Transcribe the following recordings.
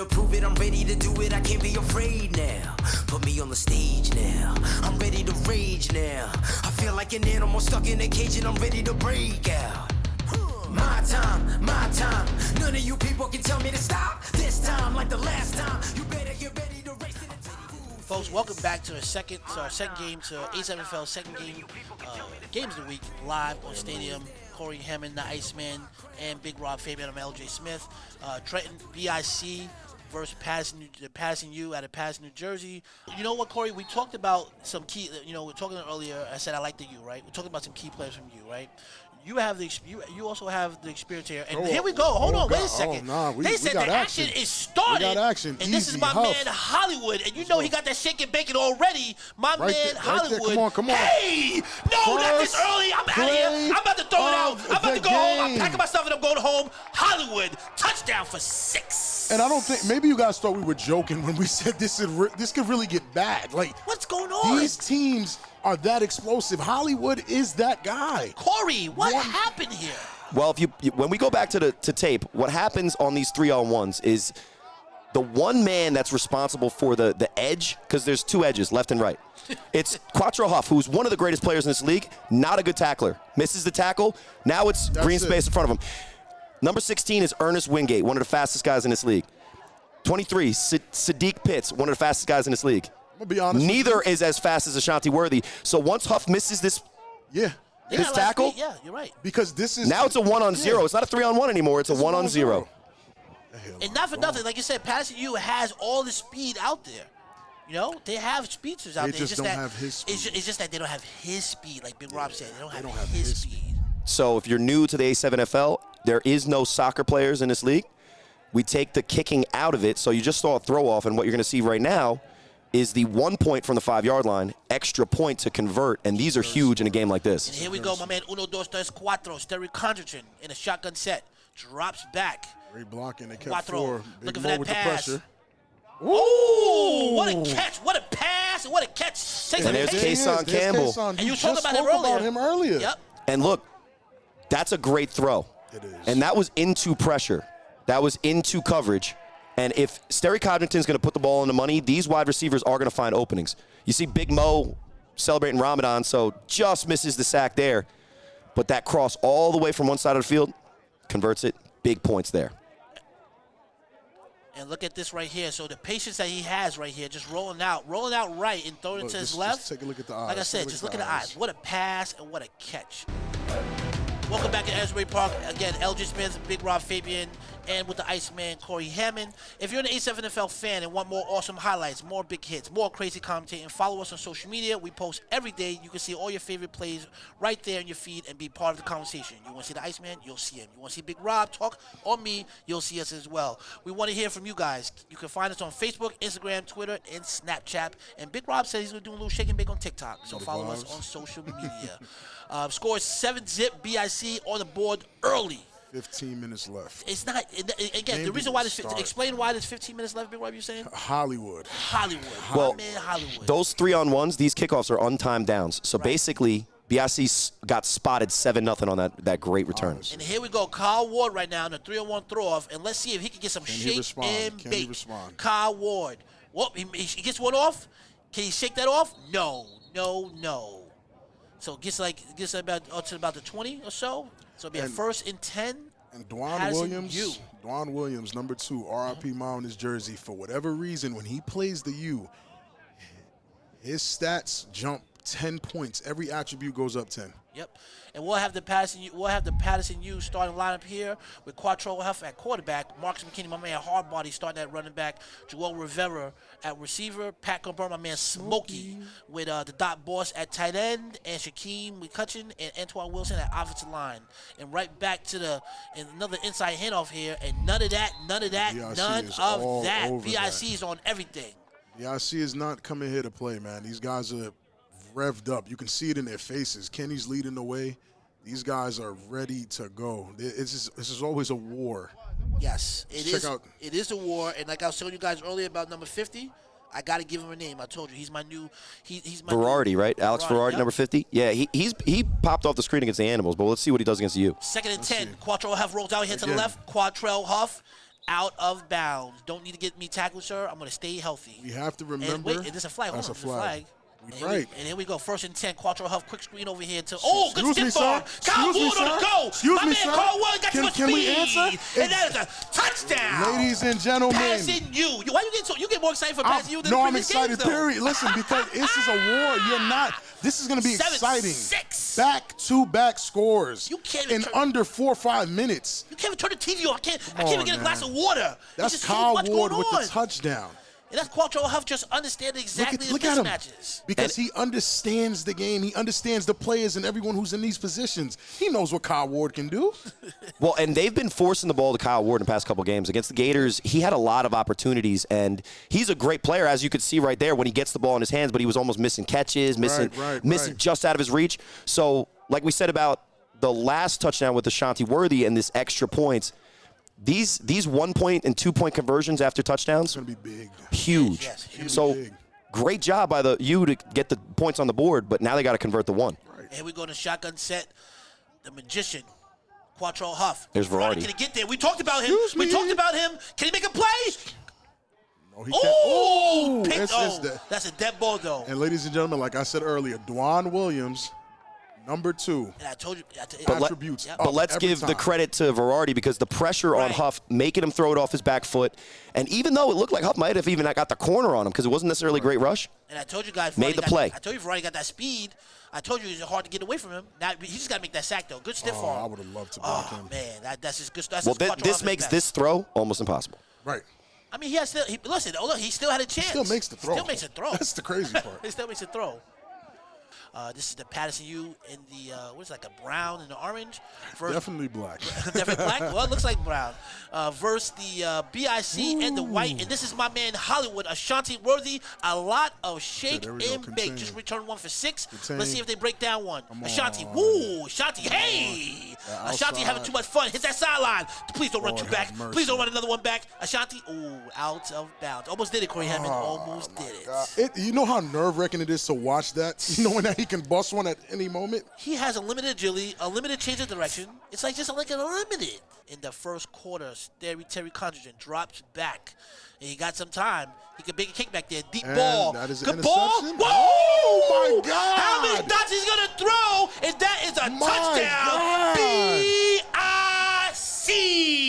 to prove it, I'm ready to do it, I can't be afraid now. Put me on the stage now, I'm ready to rage now. I feel like an animal stuck in a cage and I'm ready to break out. My time, none of you people can tell me to stop. This time, like the last time, you better get ready to race to the top. Folks, welcome back to our second game, to A7FL second game, Games of the Week, live on Stadium. Corey Hammond, the Iceman, and Big Rob Fabian. I'm LJ Smith. Trenton BIC versus Paterson U out of Paterson, New Jersey. You know what, Corey? We talked about some key. We were talking earlier. I said I like the U, right? We're talking about some key players from U, right? You have the you also have the experience here. And here we go. Hold on, wait a second. They said the action is started. We got action. And this is my man Hollywood. And you know he got that shake and bacon already. My man Hollywood. Right, come on. Hey! No, not this early. I'm out of here. I'm about to throw it out. I'm about to go home. I'm packing my stuff and I'm going home. Hollywood, touchdown for 6. And I don't think, maybe you guys thought we were joking when we said this could really get bad. Like, what's going on? These teams are that explosive. Hollywood is that guy. Corey, what happened here? Well, when we go back to tape, what happens on these 3-on-1s is the one man that's responsible for the edge, because there's 2 edges, left and right. It's Quatrell Huffin, who's one of the greatest players in this league, not a good tackler. Misses the tackle. Now it's green space in front of him. Number 16 is Ernest Wingate, one of the fastest guys in this league. 23, Sadiq Pitts, one of the fastest guys in this league. I'll be honest. Neither is as fast as Ashante Worthy. So once Huff misses this tackle, yeah, you're right. Because this is now it's a 1-on-0. It's not a 3-on-1 anymore. It's a 1-on-0. And not for nothing, like you said, Paterson U has all the speed out there. You know, they have speedsters out there. They just don't have his speed. It's just that they don't have his speed, like Big Rob said. They don't have his speed. So if you're new to the A7FL, there is no soccer players in this league. We take the kicking out of it, so you just saw a throw-off, and what you're going to see right now is the 1 point from the 5-yard line, extra point to convert, and these are huge in a game like this. And here we go, my man, 1, 2, 3, 4, Sterry Condriton in a shotgun set. Drops back. Great blocking. They kept 4. Looking for that with pass. The pressure. Ooh, what a catch, what a pass, what a catch. And there's Kason Campbell. And you talked about him earlier. Yep. And look, that's a great throw. It is. And that was into pressure. That was into coverage. And if Sterry Codrington's going to put the ball in the money, these wide receivers are going to find openings. You see Big Mo celebrating Ramadan, so just misses the sack there. But that cross all the way from one side of the field, converts it, big points there. And look at this right here. So the patience that he has right here, just rolling out right and throwing it to his left. Just take a look at the eyes. Like I said, just look at the eyes. What a pass and what a catch. Welcome back to Asbury Park. Again, LJ Smith, Big Rob Fabian, and with the Iceman, Corey Hammond. If you're an A7NFL fan and want more awesome highlights, more big hits, more crazy commentating, follow us on social media. We post every day. You can see all your favorite plays right there in your feed and be part of the conversation. You want to see the Iceman? You'll see him. You want to see Big Rob talk on me? You'll see us as well. We want to hear from you guys. You can find us on Facebook, Instagram, Twitter, and Snapchat. And Big Rob said he's going to do a little shake and bake on TikTok. So follow us on social media. Scores 7-zip BIC on the board early. 15 minutes left. It's not, again, the reason why explain why there's 15 minutes left, Big Rob, you're saying? Hollywood. Well, man, Hollywood. Those 3-on-1s, these kickoffs are untimed downs. So basically, BIC got spotted 7-0 on that great return. And here we go, Kyle Ward right now in the 3-on-1 throw-off, and let's see if he can get some shake and bake. Kyle Ward. Well, he gets one off. Can he shake that off? No. So it gets about to about the 20 or so. So it'll be a 1st and 10. And Dwan Williams, number 2, R.I.P. Mom in his jersey. For whatever reason, when he plays the U, his stats jump 10 points. Every attribute goes up 10. Yep. And we'll have the Paterson U starting lineup here with Quatrell Huffin at quarterback, Marcus McKinney, my man Hardbody, starting at running back, Joel Rivera at receiver, Pat Coburn, my man Smokey, with the Dot Boss at tight end, and Shaquem McCutcheon and Antoine Wilson at offensive line. And right back to another inside handoff here, and none of that. BIC is on everything. BIC is not coming here to play, man. These guys are revved up. You can see it in their faces. Kenny's leading the way. These guys are ready to go. This is always a war. Yes, it is a war. And like I was telling you guys earlier about number 50, I got to give him a name. I told you he's my new. He's my Verardi, right? Alex Verardi, yep. Number 50. Yeah, he popped off the screen against the Animals, but let's see what he does against you. 2nd and 10. Quatrell Huff rolls out here to the left. Quatrell Huff out of bounds. Don't need to get me tackled, sir. I'm going to stay healthy. We have to remember. And wait, is this a flag? That's Hold a on, flag. And Right. and here we go. 1st and 10. Quatrell Huff, quick screen over here to. Oh, good Excuse me, stiff arm. sir. Kyle Excuse me, Wood on the sir. go. Excuse My me, man sir. Carl Wood got too much Can we speed. answer? And that is a touchdown. Ladies and gentlemen. Passing you. Why you get so? You get more excited for passing you than No, the I'm previous excited, games, though. period. Listen, because this is a war. You're not. This is going to be 7-6. exciting. Back-to-back scores You can't in even turn- under 4 or 5 minutes. You can't even turn the TV on. I can't even get a on, glass man. of water. There's That's just Kyle so much Ward going with on. the touchdown. And that's Quatrell Huff just understanding exactly Look the at him. mismatches. Because he understands the game. He understands the players and everyone who's in these positions. He knows what Kyle Ward can do. Well, and they've been forcing the ball to Kyle Ward in the past couple games. Against the Gators, he had a lot of opportunities, and he's a great player, as you could see right there when he gets the ball in his hands, but he was almost missing catches, missing Right. just out of his reach. So, like we said about the last touchdown with Ashante Worthy and this extra points, these 1-point and 2-point conversions after touchdowns, It's going to be big. huge. Yes, huge. So, Big. great job by the U to get the points on the board, but now they got to convert the one. And here we go to shotgun set. The magician, Quatrell Huff. There's Variety. Can he get there? We talked about him. Excuse We me. talked about him. Can he make a play? No, he can't. Oh, picked. It's Oh, the- that's a dead ball, though. And ladies and gentlemen, like I said earlier, Dwan Williams, number 2. And I told you. Attributes. Yep. Up But let's every give the time. credit to Variety because the pressure on Right. Huff, making him throw it off his back foot, and even though it looked like Huff might have even got the corner on him because it wasn't necessarily a great rush, And I told you guys. Made the play. I told you Variety got that speed. I told you it's hard to get away from him. Now he just got to make that sack, though. Good stiff Oh, arm. I would have loved to block Oh, him. man. That's just good. That's well, just Quatrell this Huff at makes his this best. throw almost impossible. Right. I mean, he has still. Listen, oh, look, he still had a chance. Still makes the throw. Still makes a throw. That's the crazy part. He still makes a throw. This is the Paterson U in the, what is it, like a brown and the orange? Definitely black. Definitely black? Well, it looks like brown. Versus the BIC and the white. And this is my man Hollywood, Ashante Worthy. A lot of shake there we go, and bake. contain. Just returned 1 for 6. Contain. Let's see if they break down one. Come Ashante, on. woo! Ashante, hey! That Ashante outside. having too much fun. Hit that sideline. Please don't run Lord two back. have mercy. Please don't run another one back. Ashante, ooh, out of bounds. Almost did it, Corey Hammond. Almost did it. You know how nerve-wracking it is to watch that? Knowing that he can bust one at any moment? He has a limited agility, a limited change of direction. It's like just like an unlimited. In the first quarter, Terry Condren drops back. And he got some time. He could make a kickback there. Deep And ball. that is an Good ball. interception? Whoa! Oh, my God. How many dots he's going to throw? And that is a My touchdown. God.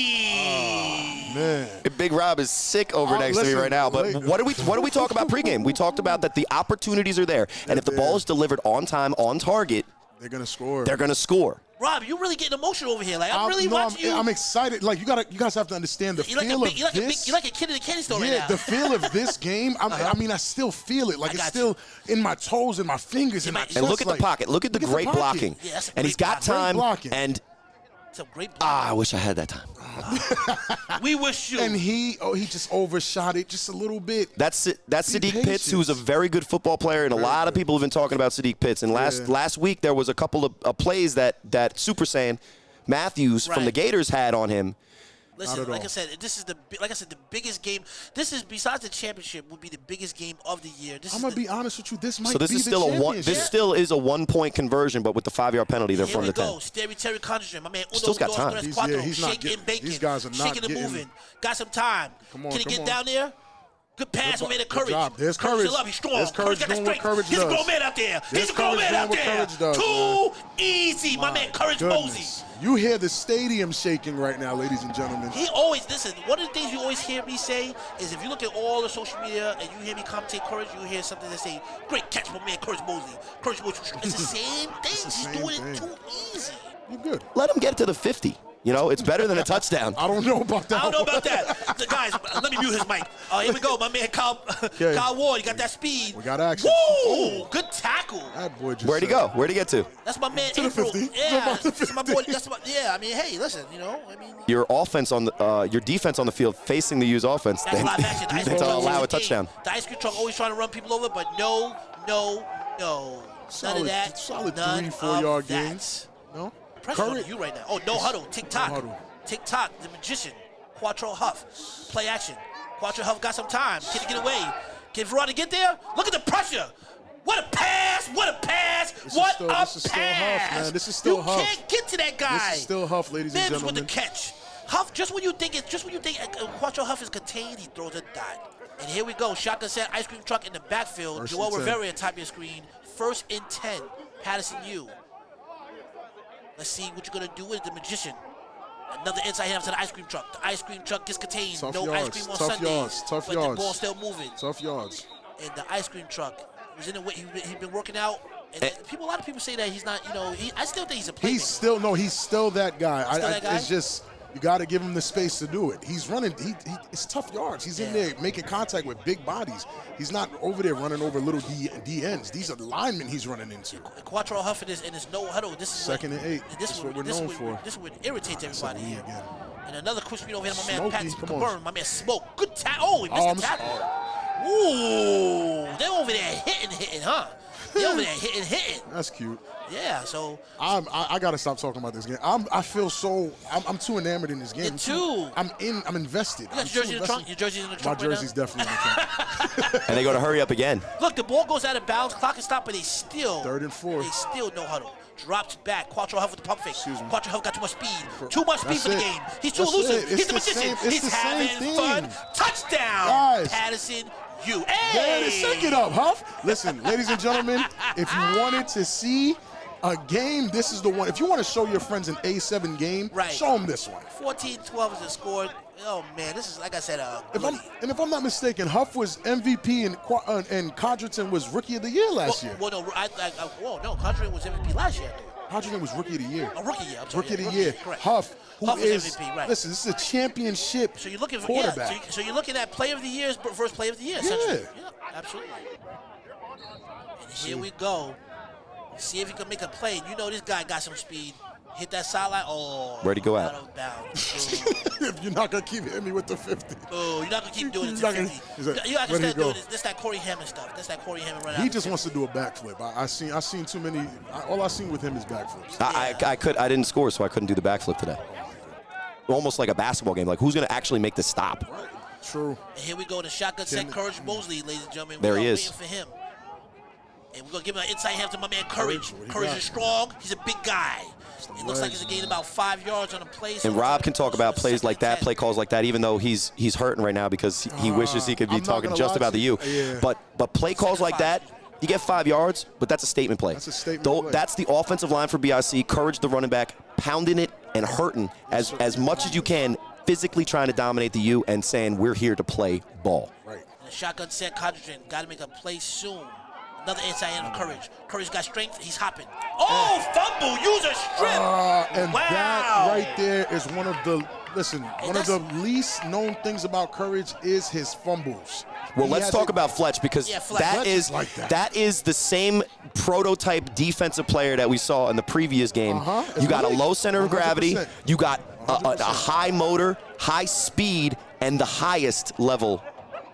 B-I-C. Man. Big Rob is sick over next to me listen, right now. But what do we talk about pregame? We talked about that the opportunities are there, and if the ball is delivered on time, on target, They're going to score. they're going to score. Rob, you're really getting emotional over here. Like, I'm really watching you. I'm excited. Like, you guys have to understand the You're like, feel of you're like a kid in a candy store right Yeah, now. the feel of this game. I mean, I still feel it. Like, I it's got still in my toes and my fingers and my And chest. And look at the like, pocket. Look at the great pocket. blocking. Yeah, that's a And he's great got block. time. Great blocking. It's And a great block. I wish I had that time. We wish you. And he just overshot it just a little bit. That's Sadiq Pitts, patient. who's a very good football player, and a lot of people have been talking about Sadiq Pitts. And last week there was a couple of plays that Super Saiyan Matthews from the Right. Gators had on him. Listen, at like all. I said, this is the biggest game. This is, besides the championship, would be the biggest game of the year. This I'm is gonna be honest with you. This might So this be is the still championship. this still is a 1-point conversion, but with the 5-yard penalty, they're Here from we the 10. go. Terry Condren, my man Uno Still's got time. He's Quattro, not shaking getting- and baking. these guys are not shaking and getting- moving. Got some time. Come on, Can he come get on. down there? Good pass. We made a Good courage. job. There's Courage courage. still up. He's strong. There's courage got that doing what strength. courage He's a grown does. man out there. There's He's a grown courage man out doing what there. courage does, Too easy. My man Courage Mozie. Goodness. You hear the stadium shaking right now, ladies and gentlemen. He always, listen, one of the things you always hear me say is if you look at all the social media and you hear me commentate Courage, you hear something that say, great catch from man Courage Mozie. Courage Mozie. It's the same thing. the He's same doing thing. it too easy. You're good. Let him get to the 50. You know, it's better than a touchdown. I don't know about that. I don't know about that. Guys, let me mute his mic. Here we go. My man Kyle Ward, he got that speed. We got action. Woo! Good tackle. That boy just Where'd he said- go? Where'd he get to? That's my man To the April. 50. Yeah, About the that's my boy. 50. That's my, yeah, I mean, hey, listen, you know, I mean, Your offense on the your defense on the field facing the U's offense. that's live action. The ice cream to truck allow a is the touchdown. game. The ice cream truck always trying to run people over, but no. None of that. Solid None 3-4 yard of that. gains. No? Pressure on Courage. you right now. Oh, no huddle. Tick-tock. No huddle. Tick-tock, the magician. Quatrell Huff. Play action. Quatrell Huff got some time. Can he get away? Can Verona get there? Look at the pressure. What a pass. What a pass. This is What still- a this is still pass. Huff, man. This is still you Huff. can't get to that guy. This is still Huff, ladies and Mims with gentlemen. the catch. Huff Just when you think Quatrell Huffin is contained, he throws a dot. And here we go. Shotgun set, ice cream truck in the backfield. First Joel and 10. Rivera, top of your screen. 1st and 10. Paterson U. Let's see what you're going to do with the magician. Another inside hand to the ice cream truck. The ice cream truck gets contained. Tough no yards. ice cream on Tough Sundays. yards. Tough but yards. the ball's still moving. Tough yards. And the ice cream truck was in the way. He's been working out. And a lot of people say that he's not, I still think he's a playmaker. He's still that guy. That guy? It's just, you got to give him the space to do it. He's running. It's tough yards. He's in there making contact with big bodies. He's not over there running over little D ends. These are linemen he's running into. Quatrell Huffin is in his no huddle. This is 2nd and 8. That's what we're known for. This is what irritates everybody here. Again. And another quick screen over here, my man Smokey, Pat come on. Burn, my man Smoke. Good tackle. Oh, he missed the tackle. Ooh, they're over there hitting, huh? They're over there hitting. That's cute. Yeah, so I gotta stop talking about this game. I feel so I'm too enamored in this game. Me too. I'm invested. You got your jersey in the trunk? Your jersey's in the trunk My jersey's definitely in the trunk. And they go to hurry up again. Look, the ball goes out of bounds, clock is stopped, but they still 3rd and 4. They still no huddle. Drops back. Quatrell Huffin with the pump fake. Excuse me. Quatrell Huffin got too much speed. Too much speed That's for the it. game. He's too That's elusive. it. He's the It's the magician. same- it's He's the same having fun. thing. Touchdown. Guys. Paterson U. Yeah, Hey! shake it up, Huff. Listen, ladies and gentlemen, if you wanted to see a game, this is the one. If you want to show your friends an A7 game, Right. show them this one. 14-12 is the score. Oh man, this is like I said. If I'm not mistaken, Huff was MVP and Condriton was Rookie of the Year last year. Well, no, Conjuring was MVP last year. Condriton was Rookie of the Year. A rookie year. I'm sorry, Rookie of the rookie year. Correct. Huff, who Huff was is MVP, right. listen, this is a championship So you're looking for quarterback. so you're looking at Player of the Year versus Player of the Year. Yeah. Essentially. Yeah, absolutely. And here we go. See if he can make a play. You know this guy got some speed. Hit that sideline. Oh. Where'd he go at? Out of bounds. If you're not gonna keep hitting me with the 50. Oh, you're not gonna keep doing it You're to not 50. gonna- You gotta where'd he start doing go? this. This that Corey Hammond stuff. That's that Corey Hammond run out. He just wants to do a backflip. I seen too many. All I seen with him is backflips. I didn't score, so I couldn't do the backflip today. Almost like a basketball game. Like, who's going to actually make the stop? True. And here we go. The shotgun set. Courage Mozie, ladies and gentlemen. There We he are is. waiting for him. And we're gonna give him an inside hand to my man Courage. What he Courage got? is strong. He's a big guy. It looks like he's gained about 5 yards on a play. So And Rob can talk about plays like that, play calls like that, even though he's hurting right now because he wishes he could be I'm not talking gonna just lie about to the you. U. Yeah. But play calls like that, you get 5 yards, but that's a statement play. That's a statement play. That's the offensive line for BIC. Courage, the running back, pounding it and hurting as much as you can, physically trying to dominate the U and saying we're here to play ball. Right. And the shotgun set. Condriton got to make a play soon. Another inside hand of Courage. Courage got strength. He's hopping. Oh, fumble. Use a strip. And wow. that right there is one of the one of the least known things about Courage is his fumbles. Well, He let's has talk it- about Fletch because Fletch. that Fletch is is like that. that is the same prototype defensive player that we saw in the previous game. It's You got a big. low center of gravity. 100%. You got a 100%. high motor, high speed, and the highest level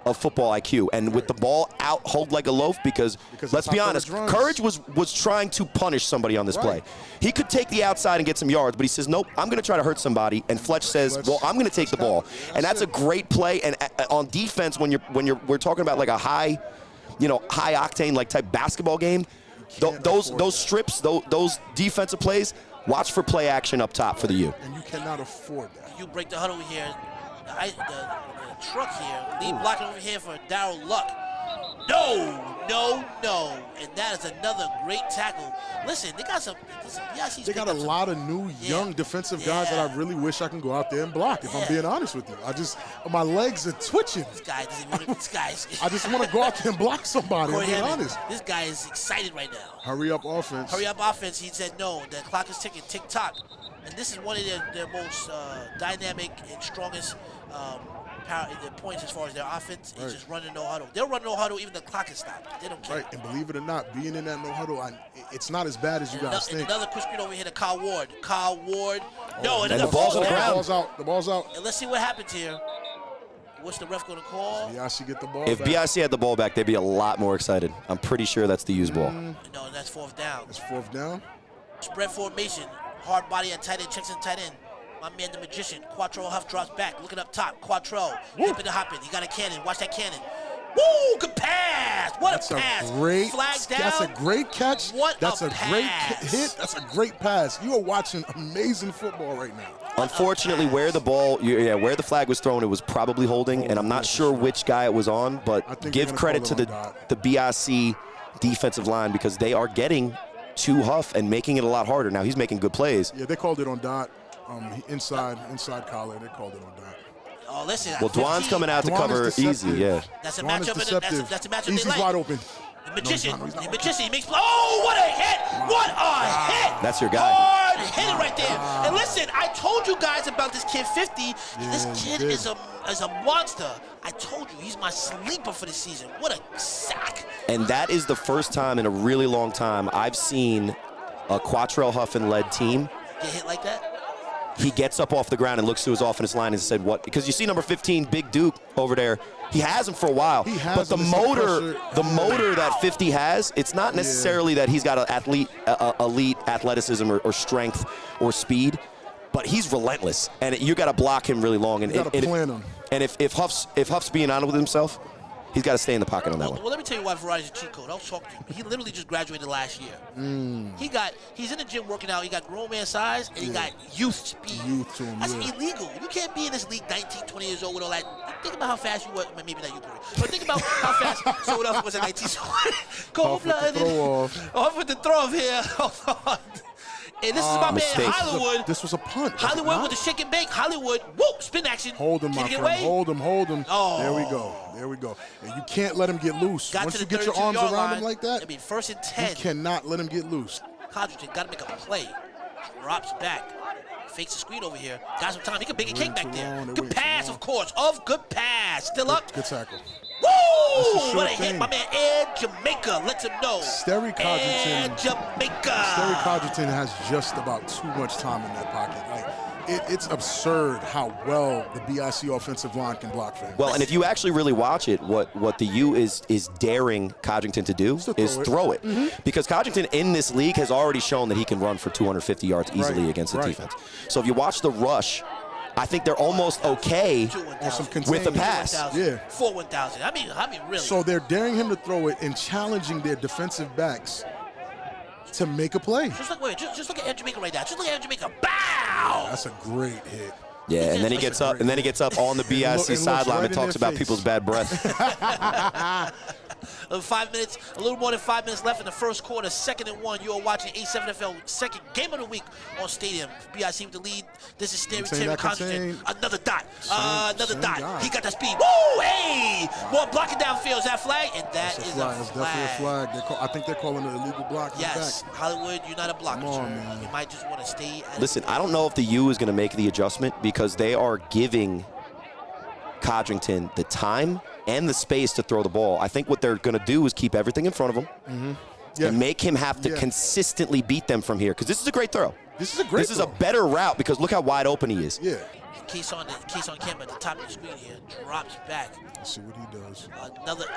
of football IQ. And with the ball out, hold like a loaf because Because let's that's be how honest, Courage runs. Courage was trying to punish somebody on this Right. play. He could take the outside and get some yards, but he says, nope, I'm going to try to hurt somebody. And Fletch says, well, I'm going to take the ball. And that's a great play. And on defense, when we're talking about like a high octane like type basketball game, those strips, those defensive plays, watch for play action up top for the U. And you cannot afford that. You break the huddle here. The truck here. Lead blocking over here for Darryl Luck. No. And that is another great tackle. Listen, they got some. They got a lot of new, young defensive guys that I really wish I can go out there and block, if I'm being honest with you. My legs are twitching. This guy doesn't even want to. I just want to go out there and block somebody, I'm being honest. This guy is excited right now. Hurry up offense. Hurry up offense. He said no. The clock is ticking, tick tock. And this is one of their most dynamic and strongest their points as far as their offense is just running no huddle. They'll run no huddle even the clock is stopped. They don't care. Right, and believe it or not, being in that no huddle, it's not as bad as you guys think. Another quick screen over here to Kyle Ward. No, and the ball's on the ground. The ball's out. And let's see what happens here. What's the ref going to call? BIC get the ball If back. BIC had the ball back, they'd be a lot more excited. I'm pretty sure that's the use ball. No, that's fourth down. It's fourth down. Spread formation. Hard body at tight end. Checks in tight end. My man, the magician. Quatrell Huff drops back. Looking up top. Quatrell. Hipping and hopping. He got a cannon. Watch that cannon. Woo, good pass. What That's a pass. a great. Flag down. That's a great catch. What That's a great pass. hit. That's a great pass. You are watching amazing football right now. Unfortunately, where the flag was thrown, it was probably holding, and I'm not sure which guy it was on, but give credit to the BIC defensive line because they are getting to Huff and making it a lot harder. Now he's making good plays. Yeah, they called it on dot. Inside collar, they called it on dot. Oh, listen. Well, Dwan's coming out to cover easy, yeah. That's a Dwan is matchup. deceptive. That's a matchup He's they like. wide open. The magician. No, he's not. The magician. He makes. Oh, what a hit! What a hit! That's your guy. Hard hit it right there. And listen, I told you guys about this kid 50. This kid is a monster. I told you he's my sleeper for the season. What a sack! And that is the first time in a really long time I've seen a Quatrell Huffin-led team Get hit like that? he gets up off the ground and looks to his offense line and said, what? Because you see number 15, Big Duke, over there. He has him for a while. He has but the motor that 50 has, it's not necessarily that he's got an elite athleticism or strength or speed, but he's relentless. And you got to block him really long. And, You got to plan him. And if Huff's being honest with himself, he's got to stay in the pocket on that one. Well, let me tell you why Variety's a cheat code. I'll talk to him. He literally just graduated last year. He's in the gym working out. He got grown man size, and he got youth speed. Youth to him, That's illegal. You can't be in this league 19, 20 years old with all that. Think about how fast you were. Maybe not you, Corey. But think about how fast someone else was at 19. Cold-blooded. Off with the throw off here. Hold on. And this is my mistake. man, Hollywood. This was a punt. Hollywood with the shake and bake. Hollywood, whoop, spin action. Hold him, Can my he get friend. away? Hold him. Oh. There we go. And you can't let him get loose. Got Once to you the get your arms 32-yard around line. him like that, I mean, 1st and 10. you cannot let him get loose. Codrington got to make a play. Drops back. Fakes the screen over here. Got some time. He can bake a cake back there. Good pass, of course. Good pass. Still up. Good tackle. Woo! sure What a hit. thing. My man Ed Jamaica lets him know. Sterry Codrington. Ed Jamaica. Sterry Codrington has just about too much time in that pocket. Like, it's absurd how well the BIC offensive line can block for him. Well, and if you actually really watch it, what the U is daring Codrington to do is throw it. Because Codrington in this league has already shown that he can run for 250 yards easily against the defense. So if you watch the rush, I think they're almost okay with the pass. Yeah. 4-1,000. I mean, really. So they're daring him to throw it and challenging their defensive backs to make a play. Just look at Ed Jamaica right now. Just look at Ed Jamaica. Bow! That's a great hit. Yeah, and then he gets up, on the BIC sideline and talks about people's bad breath. 5 minutes, a little more than 5 minutes left in the first quarter. 2nd and 1. You are watching A7FL second game of the week on Stadium. BIC with the lead. This is Terry Codrington. Another dot. Another dot. Guy. He got that speed. Woo! Hey! More blocking downfield. Is that flag? And that is a flag. That's definitely a flag. I think they're calling it illegal block. Yes. Hollywood, you're not a blocker. Come on, man. You might just want to stay at Listen, I don't know if the U is going to make the adjustment because they are giving Codrington the time and the space to throw the ball. I think what they're going to do is keep everything in front of him and make him have to consistently beat them from here because this is a great throw. This is a great This is a better route because look how wide open he is. Yeah. Case on camera at the top of the screen here. Drops back. Let's see what he does.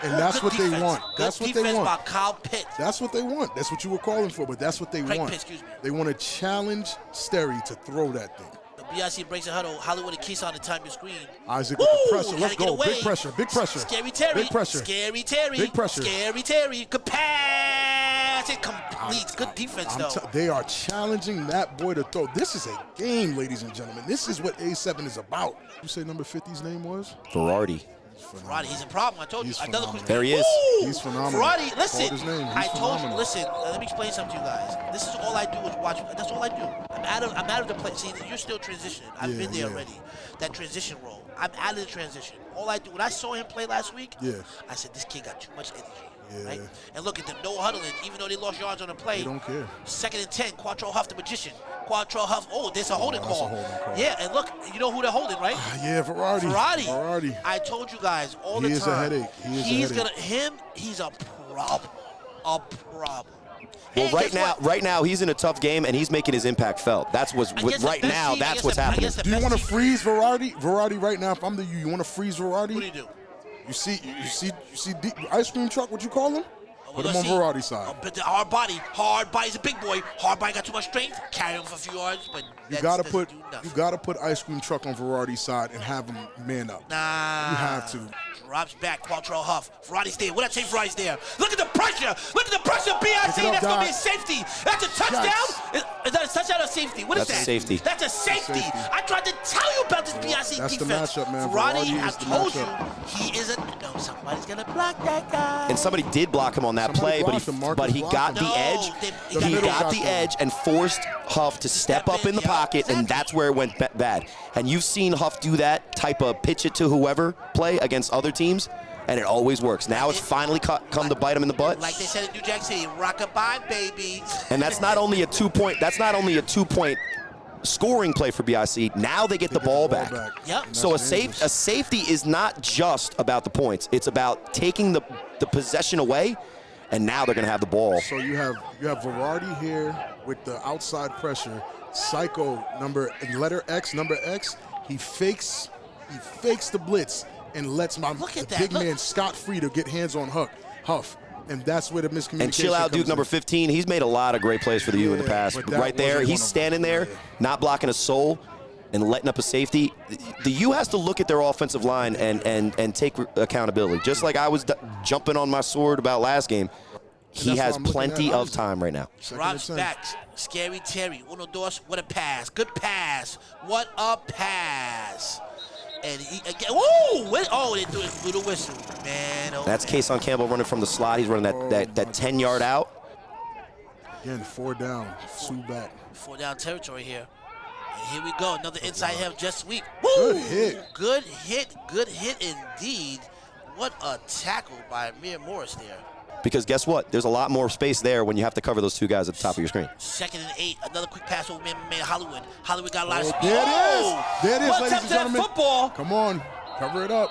And that's what they want. That's what they want. Good defense by Kyle Pitt. That's what they want. That's what you were calling for, but that's what they want. Pitt, excuse me. They want to challenge Sterry to throw that thing. The BIC breaks a huddle. Hollywood and Case on the top of the screen. Isaac with the pressure. Let's go. Big pressure. Big pressure. Scary Terry. Big pressure. Scary Terry. Big pressure. Scary Terry. Good pass. It completes. Good defense, though. They are challenging that boy to throw. This is a game, ladies and gentlemen. This is what A7 is about. You say number 50's name was? Ferrari. Ferrari, he's a problem. I told you. Another quick. There he is. He's phenomenal. Ferrari, listen. His name. I told you. Listen. Let me explain something to you guys. This is all I do is watch. That's all I do. I'm out of the play. See, you're still transitioning. I've been there already. That transition role. I'm out of the transition. All I do when I saw him play last week, I said this kid got too much energy. Right? And look at them, no huddling, even though they lost yards on the play. They don't care. 2nd and 10, Quatrell Huff, the magician. Quatrell Huff, there's a holding call. Yeah, and look, you know who they're holding, right? Yeah, Ferrari. I told you guys all the time. He is a headache. He's a problem. A problem. Well, right now he's in a tough game and he's making his impact felt. That's what's that's what's happening. Do you want to freeze Verardi? Verardi right now, if I'm you want to freeze Verardi? What do you do? You see the ice cream truck, what you call him? Put him on Verardi's side. But the hard body is a big boy. Hard body got too much strength. Carry him for a few yards, but You gotta put Ice Cream Truck on Verardi's side and have him man up. Nah. You have to. Drops back, Quatrell Huff. Verardi's there. What I say Verardi's there? Look at the pressure. Look at the pressure, BIC. That's going to be a safety. That's a touchdown. Is that a touchdown or safety? What is that? That's a safety. That's a safety. I tried to tell you about this BIC That's defense. the matchup, man. Verardi, I is the told you, matchup. he is a... No, somebody's going to block that guy. And somebody did block him on that Somebody play, blocked him. Marcus but he blocked got him. the No, edge. they He middle got got the him. edge and forced Huff to step up in the yeah, pocket, exactly. and that's where it went bad. And you've seen Huff do that type of pitch it to whoever play against other teams, and it always works. Now it's finally come to bite him in the butt. Like they said in New Jack City, rock-a-bye, baby. And that's not only a 2-point. That's not only a 2-point scoring play for BIC. Now they get the ball back. Yep. And So a that's dangerous. safety is not just about the points. It's about taking the possession away, and now they're going to have the ball. So you have Verardi here with the outside pressure. Psycho letter X, number X. He fakes the blitz and lets Look at the that, big look. man scot-free to get hands on Huff. And that's where the miscommunication And chill out, Duke, comes number in. 15. He's made a lot of great plays for the U in the Yeah, past. but that Right there, wasn't he's one of standing them. there, Yeah. not blocking a soul, and letting up a safety. The U has to look at their offensive line and take accountability. Just like I was jumping on my sword about last game, he that's has why I'm looking plenty at of Isaac. time right now. Second Drops and 10. back. Scary Terry. Uno dos. What a pass. Good pass. What a pass. And he again. Ooh! They threw the whistle. Man, oh That's man. Kason Campbell running from the slot. He's running that 10-yard out. Again, 4 down, 2 back. 4 down territory here. And here we go. Another inside help just sweep. Woo! Good hit. Good hit. Good hit indeed. What a tackle by Amir Morris there. Because guess what? There's a lot more space there when you have to cover those two guys at the top of your screen. 2nd and 8. Another quick pass over man Hollywood. Hollywood got a lot of speed. There it is. There it is, What ladies up and to that gentlemen. football? Come on, cover it up.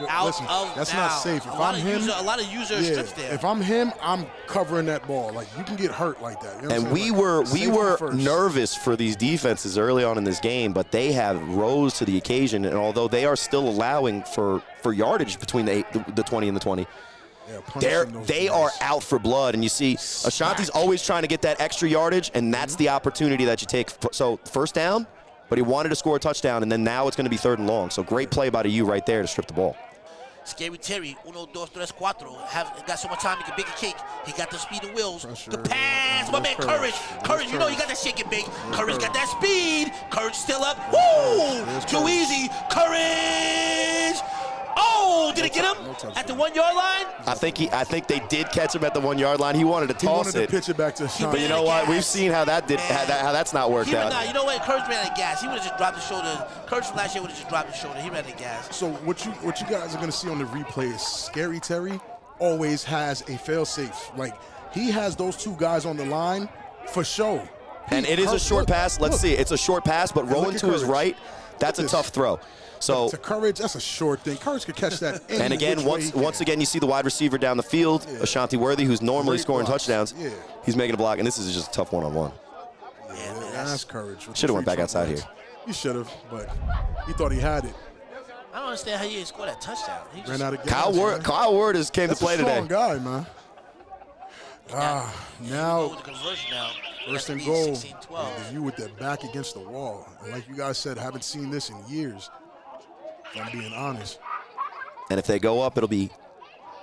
Out Listen, of that's bounds. not safe. If a lot I'm of him, a lot of user strips there. if I'm him, I'm covering that ball. Like, you can get hurt like that. You know what And I'm saying? we Safety were first. nervous for these defenses early on in this game, but they have rose to the occasion. And although they are still allowing for yardage between the 20 and the 20, Yeah, punishing those they guys. are out for blood. And you see, Ashante's always trying to get that extra yardage, and that's the opportunity that you take. So first down, but he wanted to score a touchdown, and then now it's going to be 3rd and long. So great play by the U right there to strip the ball. Scary Terry, 1, 2, 3, 4. Got so much time he can bake a cake. He got the speed and wheels. Pressure. The pass. My man There's Courage. courage. Courage, you know you got that shake and bake. Courage got that speed. Courage still up. Woo! There's Too courage. easy. Courage. Oh, did it get him? No touchdown. At the 1 yard line? I think they did catch him at the 1 yard line. He wanted to He toss wanted to it. pitch it back to Sean. But you know what? We've seen how that did how that's not worked He out. would not. You know what? Courage ran out of gas. He would have just dropped his shoulder. Courage from last year would have just dropped his shoulder. He ran out of gas. So what you guys are gonna see on the replay is Scary Terry always has a fail-safe. Like, he has those 2 guys on the line for show. And it is a short pass. Let's see. It's a short pass, but look rolling at to his Courage. right, that's a Look at tough this. throw. So, To Courage, that's a short thing. Courage could catch that. any and again, which way once he can. once again, you see the wide receiver down the field, Yeah. Ashante Worthy, who's normally Great scoring blocks. touchdowns. Yeah. He's making a block, and this is just a tough one-on-one. Yeah, man. That's Courage. with the Should've went free back outside legs. here. He should have, but he thought he had it. I don't understand how you didn't score that touchdown. He just, Ran out of gas. man. Kyle Ward has came That's to play a strong today. guy, man. Go Now with the conversion now. first and That's goal. 16-12. And you with that back against the wall. And like you guys said, haven't seen this in years. If I'm being honest. And if they go up, it'll be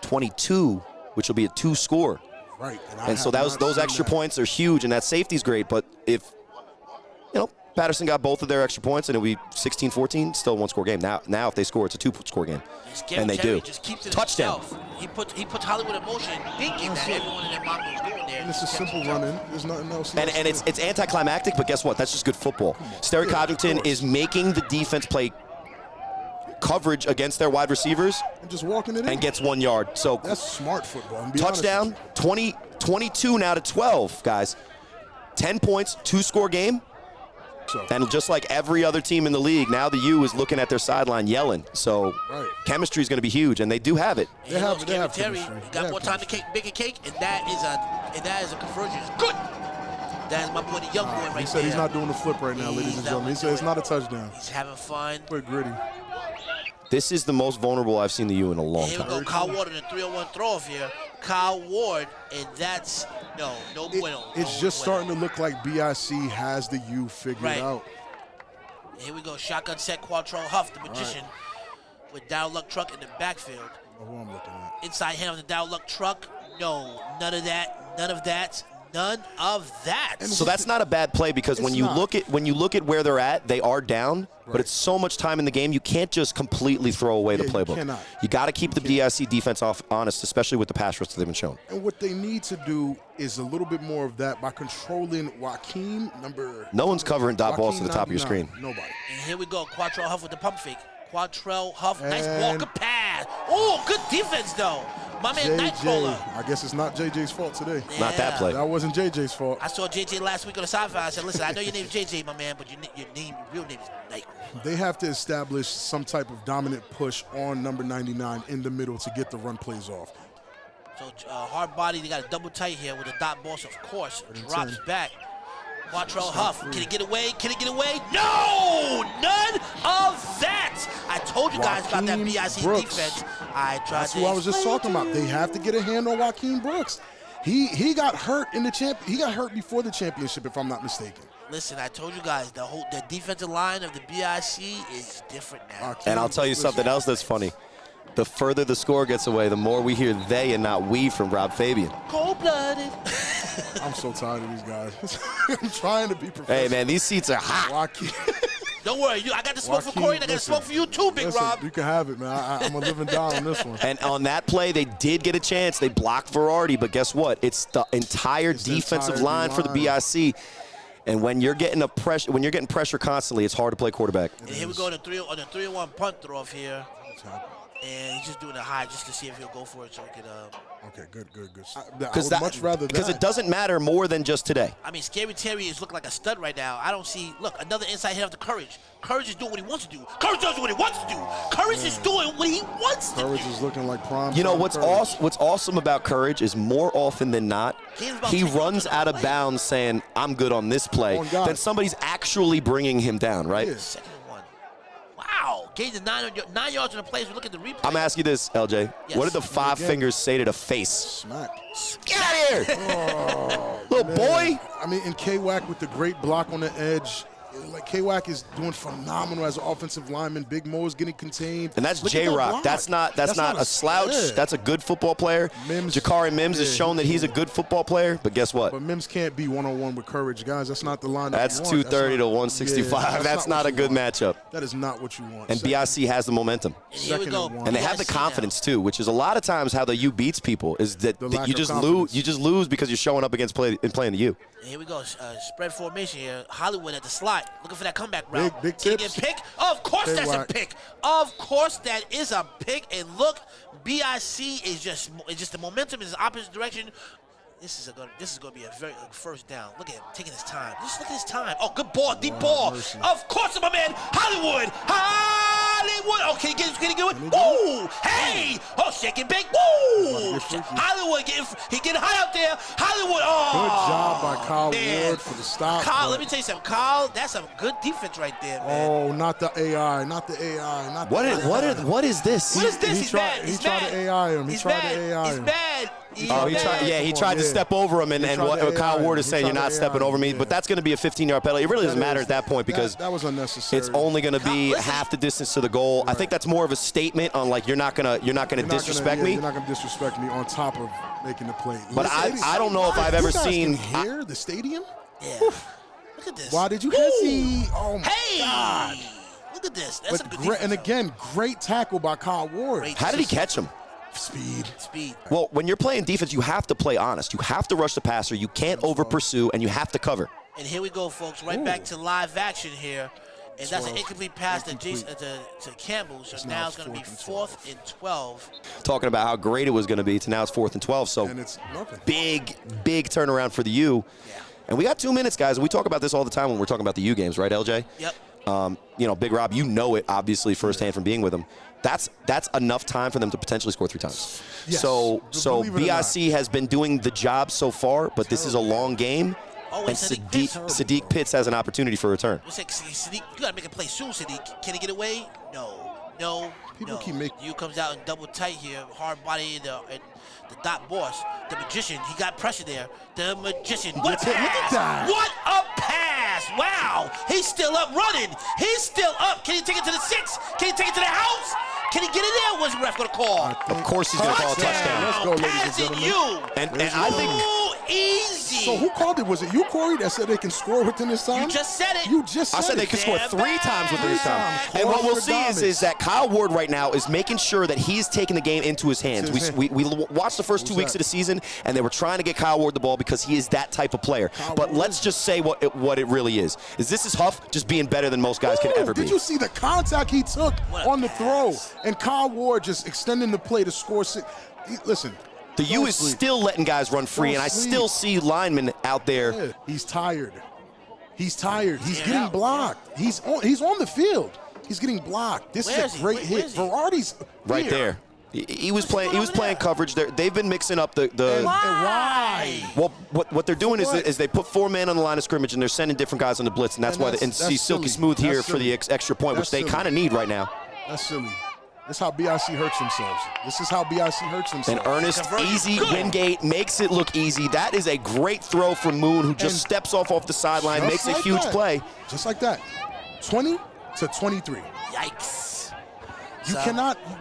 22, which will be a 2-score. Right. And so those extra points are huge, and that safety's great. But if, Paterson got both of their extra points, and it'll be 16-14, still a 1-score game. Now if they score, it's a 2-score game. Scary And they Terry do. just keeps it Touchdown. himself. He puts Hollywood in motion, thinking that everyone in their mom was going there. And it's a simple run in. There's nothing else. And it's anticlimactic, but guess what? That's just good football. Sterry Yeah, of Codrington course. is making the defense play coverage against their wide receivers And just walking it in. and gets 1 yard. So That's smart football. I'm being honest touchdown, with you. 22 now to 12, guys. 10 points, 2-score game. So, And just like every other team in the league, now the U is looking at their sideline yelling. So Right. chemistry is going to be huge, and they do have it. They have Scary Terry chemistry. They got have more time to bake a cake, and that is a conversion. It's good. That is my boy, the young boy, right he said there. he's not doing the flip right now, ladies He's and not gentlemen. He said doing it's not a touchdown. He's having fun. Quick gritty. This is the most vulnerable I've seen the U in a long Here we time. go, Kyle Water, the 301 throw off here. Kyle Ward, and that's no bueno. It's no just bueno. starting to look like BIC has the U figured Right. out. Here we go. Shotgun set Quatrell Huff, the magician, with Down Luck Truck in the backfield. Who I'm looking at. Inside hand of the Down Luck Truck. No, none of that. None of that. None of that. So that's not a bad play because when you look at where they're at, they are down. But it's so much time in the game, you can't just completely throw away the playbook. You cannot. You got to keep the BIC defense honest, especially with the pass rush that they've been shown. And what they need to do is a little bit more of that by controlling Joaquin No one's covering dot balls to the top of your screen. Nobody. And here we go. Quatrell Huff with the pump fake. Quatrell Huff, nice And walker pass. Oh, good defense though. My man Nightcrawler. I guess it's not JJ's fault today. Not that play. That wasn't JJ's fault. I saw JJ last week on the sci-fi. I said, listen, I know your name's JJ, my man, but your real name is Nightcrawler. They have to establish some type of dominant push on number 99 in the middle to get the run plays off. So hard body, they got a double tight here with a dot boss, of course. Drops back. Quatrell Huff, can he get away? Can he get away? No! None of that! I told you guys about that BIC Brooks. defense. I tried That's to who I was just explain talking it to about. They you. have to get a hand on Joaquin Brooks. He got hurt in the He got hurt before the championship, if I'm not mistaken. Listen, I told you guys, the defensive line of the BIC is different now. And I'll tell you something else that's funny. The further the score gets away, the more we hear they and not we from Rob Fabian. Cold-blooded. I'm so tired of these guys. I'm trying to be professional. Hey, man, these seats are hot. Joaquin. Don't worry, I got the smoke for Joaquin, Corey, and I got the listen, smoke for you too, Big listen, Rob. You can have it, man. I'm going to live and die on this one. And on that play, they did get a chance. They blocked Verardi, but guess what? It's the entire defensive line for the BIC. And when you're getting pressure constantly, it's hard to play quarterback. And here we go on the 3-1 punt throw off here. And he's just doing a high just to see if he'll go for it so he could. Okay, good. I would much rather that. Because it doesn't matter more than just today. I mean, Scary Terry is looking like a stud right now. I don't see. Look, another inside hit of the Courage. Courage is doing what he wants to do. Courage does what he wants to do. Courage is doing what he wants to Courage do. is looking like prime. You know prime what's Courage. what's awesome about Courage is more often than not, he runs out of play. bounds saying, I'm good on this play, On God. then somebody's actually bringing him down, right? Yeah. Second and 1. Wow. Gained the 9 yards on the plays. We look at the replay. I'm asking you this, LJ. Yes. What did the five Again. fingers say to the face? Smack. Get out of here! Little boy! I mean, and K-Wack with the great block on the edge. Like, K-Wack is doing phenomenal as an offensive lineman. Big Mo is getting contained. And that's Look at that J-Rock. block. That's not a slouch. yeah. That's a good football player. Mims- Jakari Mims has yeah, shown that he's a good football player, but guess what? But Mims can't be one-on-one with Courage, guys. That's not the line. That's that you want. 230 to not- 165. Yeah, That's not what a you good want. matchup. That is not what you want. And BIC has the momentum. And here we second go. and 1. And they have the BIC now. confidence too, which is a lot of times how the U beats people. Is that The that lack you of just confidence. lose because you're showing up against playing the U. And here we go. Spread formation here. Hollywood at the slot. Looking for that comeback route. Big Can he tips. get pick? Of course that's a K-Wack. pick. Of course that is a pick. And look, BIC is just the momentum is the opposite direction. This is going to be a very first down. Look at him taking his time. Just look at his time. Oh, good ball, deep ball. mercy. Of course, my man, Hollywood. Oh, can he get it? Woo! Hey! Oh, shake and bake. Woo! get freaky. Hollywood getting high out there. Hollywood. Oh, Good job by Kyle man. Ward for the stop. Kyle, but- let me tell you something. Kyle, that's some good defense right there, man. Oh, not the AI. Not the AI. Not the What AI. is this? What is this? he He's tried- mad. he He's tried mad. to AI him. He He's tried to mad. AI He's him. mad. He's Oh, he mad. tried. Yeah, he Come tried on, to yeah. step over him, and He tried what to Kyle AI Ward is him. saying, He you're tried not to stepping AI over me. him, But yeah. that's going to be a 15-yard penalty. It really doesn't matter at that point because that was unnecessary. it's only going to be Listen. half the distance to the goal. I think that's more of a statement on like you're not gonna disrespect me. You're not gonna disrespect me on top of making the play. But I don't know if I've ever You guys seen. can hear the stadium. Yeah. Look at this. Why did you Woo! hesitate? Oh my Hey! God! Look at this. That's a But good great, defense. and again, great tackle by Kyle Ward. Great. How did he catch him? Speed. Speed. Well, when you're playing defense, you have to play honest. You have to rush the passer. You can't over pursue, and you have to cover. And here we go, folks. Right back to live action here. And that's an 12. incomplete pass to Incomplete. to Campbell. So It's now now it's going to be 4th and 4th and 12. Talking about how great it was going to be to now it's 4th and 12. So And it's nothing. big turnaround for the U. Yeah. And we got 2 minutes, guys. We talk about this all the time when we're talking about the U games, right, LJ? Yep. Big Rob, you know it obviously firsthand from being with them. That's enough time for them to potentially score 3 times. Yes. So Believe it or not. BIC has been doing the job so far, but this is a long game. Oh, And and Sadiq Pitts. Sadiq Pitts has an opportunity for a return. Sadiq, you got to make a play soon, Sadiq. Can he get away? No. People keep making. You comes out in double tight here, hard body in the dot boss. The magician, he got pressure there. The magician, what a pass! Look at that. What a pass! Wow, he's still up running. He's still up. Can he take it to the 6? Can he take it to the house? Can he get it there? What's the ref gonna call? Of course he's going to call a touchdown. Let's go, ladies and Passing gentlemen. you. And I think Easy. So who called it? Was it you, Corey, that said they can score within this time? You just said it. You just said I said they it. could score 3 times within this time. Three And what times. we'll see is that Kyle Ward right now is making sure that he's taking the game into his hands. We watched the first 2 weeks of the season, and they were trying to get Kyle Ward the ball because he is that type of player. But let's just say what it really is. This is Huff just being better than most guys can ever be. Did you see the contact he took on the throw? And Kyle Ward just extending the play to score 6. Listen. The U is still letting guys run free, and I still see linemen out there. Yeah, he's tired. He's tired. He's getting blocked. He's on the field. He's getting blocked. This is a great hit. Verardi's right there. He was playing coverage. They've been mixing up the. Why? Well, what they're doing is they put 4 men on the line of scrimmage, and they're sending different guys on the blitz, and that's why. And see Silky Smooth here for the extra point, which they kind of need right now. That's silly. This is how BIC hurts themselves. This is how BIC hurts themselves. And Ernest, easy, Wingate makes it look easy. That is a great throw from Moon, who just steps off the sideline, makes a huge play. Just like that. 20 to 23. Yikes. You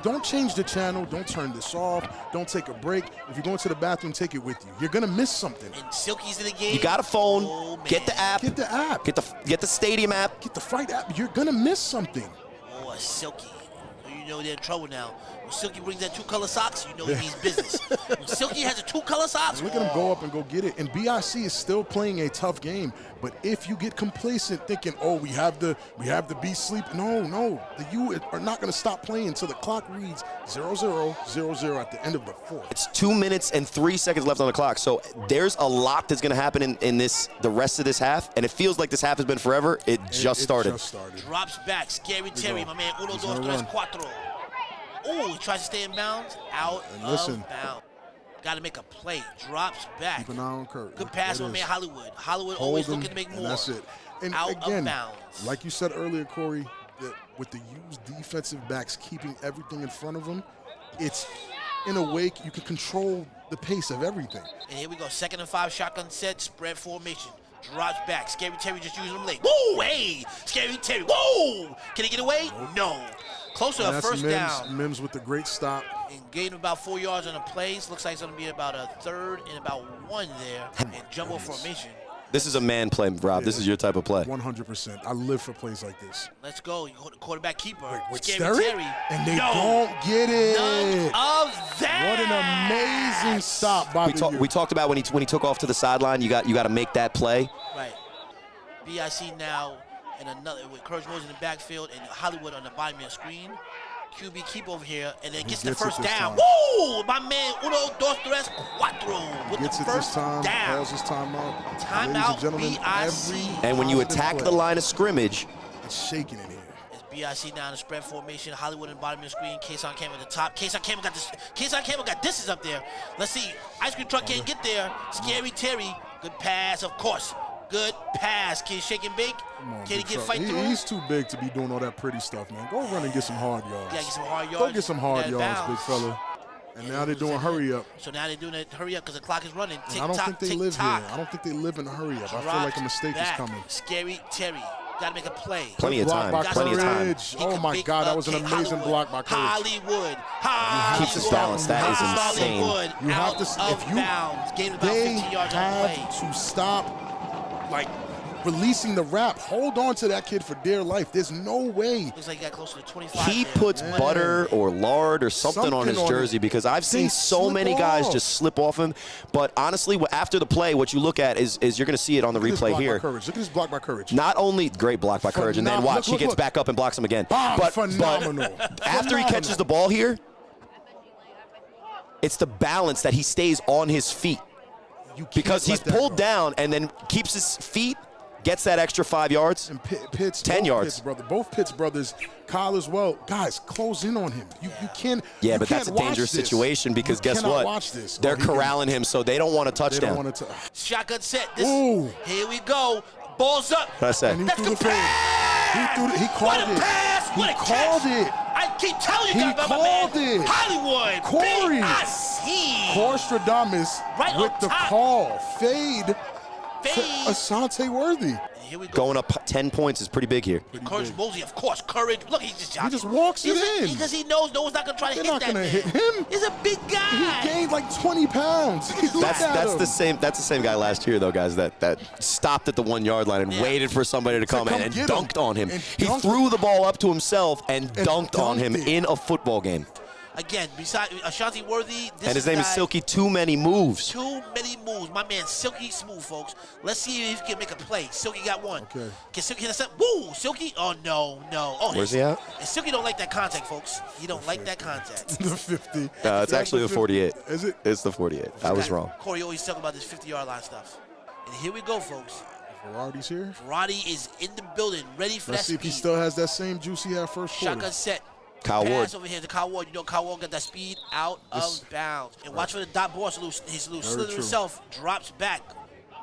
don't change the channel. Don't turn this off. Don't take a break. If you're going to the bathroom, take it with you. You're going to miss something. And Silky's in the game. You got a phone. Oh, get the app. Get the app. Get the stadium app. Get the fight app. You're going to miss something. Oh, Silky. You know they're in trouble now. When Silky brings that 2-color socks, you know he means business. When Silky has a 2-color socks, look at him go up and go get it. And BIC is still playing a tough game. But if you get complacent thinking, oh, we have the beast sleep. No. The U are not going to stop playing until the clock reads 0-0, 0-0 at the end of the 4th. It's 2 minutes and 3 seconds left on the clock. So there's a lot that's going to happen in the rest of this half. And it feels like this half has been forever. It just started. Drops back. Scary Terry, my man. 1, 2, 3, 4. Oh, he tries to stay in bounds. Out of bounds. Got to make a play. Drops back. Keep an eye on Kurt. Good pass on man Hollywood. Hollywood always looking to make more. And that's it. And out again, of bounds. like you said earlier, Corey, that with the U's defensive backs keeping everything in front of them, it's in a way you can control the pace of everything. And here we go. 2nd and 5 shotgun set. Spread formation. Drops back. Scary Terry just using them late. Woo! Hey! Scary Terry. Woo! Can he get away? No. Close to a first down. Mims with the great stop. And gained about 4 yards on the plays. Looks like it's going to be about a 3rd and about 1 there. And jumbo formation. This is a man play, Rob. This is your type of play. 100%. I live for plays like this. Let's go. You hold the quarterback keeper. With Scary Terry. And they don't get it. None of that. What an amazing stop by the U. We talked about when he took off to the sideline. You got to make that play. Right. BIC now and another with Courage Mozie in the backfield and Hollywood on the bottom of the screen. QB keep over here and then gets the first down. Woo! My man 1, 2, 3, 4 with the first down. Calls his timeout. Timeout, BIC. And when you attack the line of scrimmage, it's shaking in here. It's BIC now in the spread formation. Hollywood in the bottom of the screen. Kason Campbell at the top. Kason Campbell got this. Kason Campbell got distance up there. Let's see. Ice cream truck can't get there. Scary Terry. Good pass, of course. Good pass. Can he shake and bake? Can he get fight through? He's too big to be doing all that pretty stuff, man. Go run and get some hard yards. Yeah, get some hard yards. Go get some hard yards, big fella. And now they're doing hurry up. So now they're doing it hurry up because the clock is running. Tick I don't tock, think they tick live tock. here. I don't think they live in a hurry up. I feel like a mistake is coming. Scary Terry. Got to make a play. Plenty of time. Plenty of time. Oh my God, that was an amazing block by Courage. Hollywood. Keeps his balance. That is insane. Hollywood. You have to. If bounds. Gained about 15 yards on the play. They have to stop, like, releasing the wrap. Hold on to that kid for dear life. There's no way. Looks like he got closer to 25. He puts butter or lard or something on his jersey because I've seen so many guys just slip off him. But honestly, after the play, what you look at is you're going to see it on the replay here. Look at this block by Courage. Not only great block by Courage, and then watch, he gets back up and blocks him again. But phenomenal. After he catches the ball here, it's the balance that he stays on his feet because he's pulled down and then keeps his feet. Gets that extra 5 yards. And Pitts, 10 yards. Both Pitts brothers, Kyle as well. Guys, close in on him. You can't. Yeah, but that's a dangerous situation because guess what? They're corralling him, so they don't want a touchdown. Shotgun set. Here we go. Ball's up. What I say? And he threw the fade. He called it. What a pass. What a catch. He called it. I Keep telling you, He guys, called my man. it. Hollywood. Corey. I see. Corstradamus Right with on the top. call. Fade to Fade. Ashante Worthy. Here we go. Going up 10 points is pretty big here. Courage, Mozie, of course. Courage. Look, he's just jogging. He just walks it in. Because he knows no one's not going to try to They're hit not that gonna man. hit him. He's a big guy. He gained like 20 pounds. That's the same guy last year though, guys. That stopped at the 1 yard line and waited for somebody to come in and get dunked on him. And He threw the ball up to himself and dunked on him it. in a football game. Again, besides Ashante Worthy, And his name is Silky. Too many moves. Too many moves. My man, Silky Smooth, folks. Let's see if he can make a play. Silky got one. Okay. Can Silky hit us up? Woo! Silky? Oh, no. Oh, Where's he at? And Silky don't like that contact, folks. He don't like that contact. The 50. It's actually the 48. Is it? It's the 48. I was wrong. Corey always talking about this 50-yard line stuff. And here we go, folks. Ferrari's here. Roddy is in the building, ready for Let's that see if he speed. still has that same juice he had first quarter. Shotgun set. Kyle Ward. Pass over here to Kyle Ward. You know Kyle Ward got that speed out of bounds. And watch for the dot ball. He's loose. Slither true. himself. Drops back.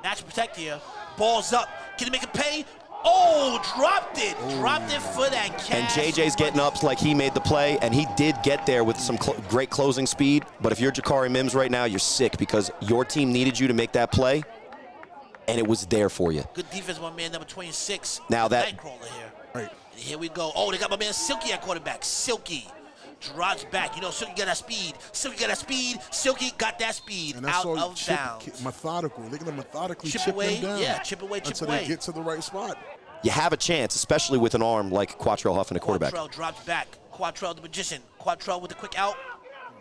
Match protect here. Ball's up. Can he make a pay? Oh, dropped it. Dropped it for that catch. And JJ's getting up like he made the play, and he did get there with some great closing speed. But if you're Jakari Mims right now, you're sick because your team needed you to make that play, and it was there for you. Good defense, my man, number 26. Now that- Nightcrawler here. Right. And here we go. Oh, they got my man Silky at quarterback. Silky drops back. You know, Silky got that speed. Silky got that speed. Silky got that speed And that's out all of bounds. methodical. They're going to methodically Chip chip away, him down. yeah, chip away, chip until away. they get to the right spot. You have a chance, especially with an arm like Quatrell Huffin, a quarterback. Quatrell drops back. Quatrell the magician. Quatrell with the quick out.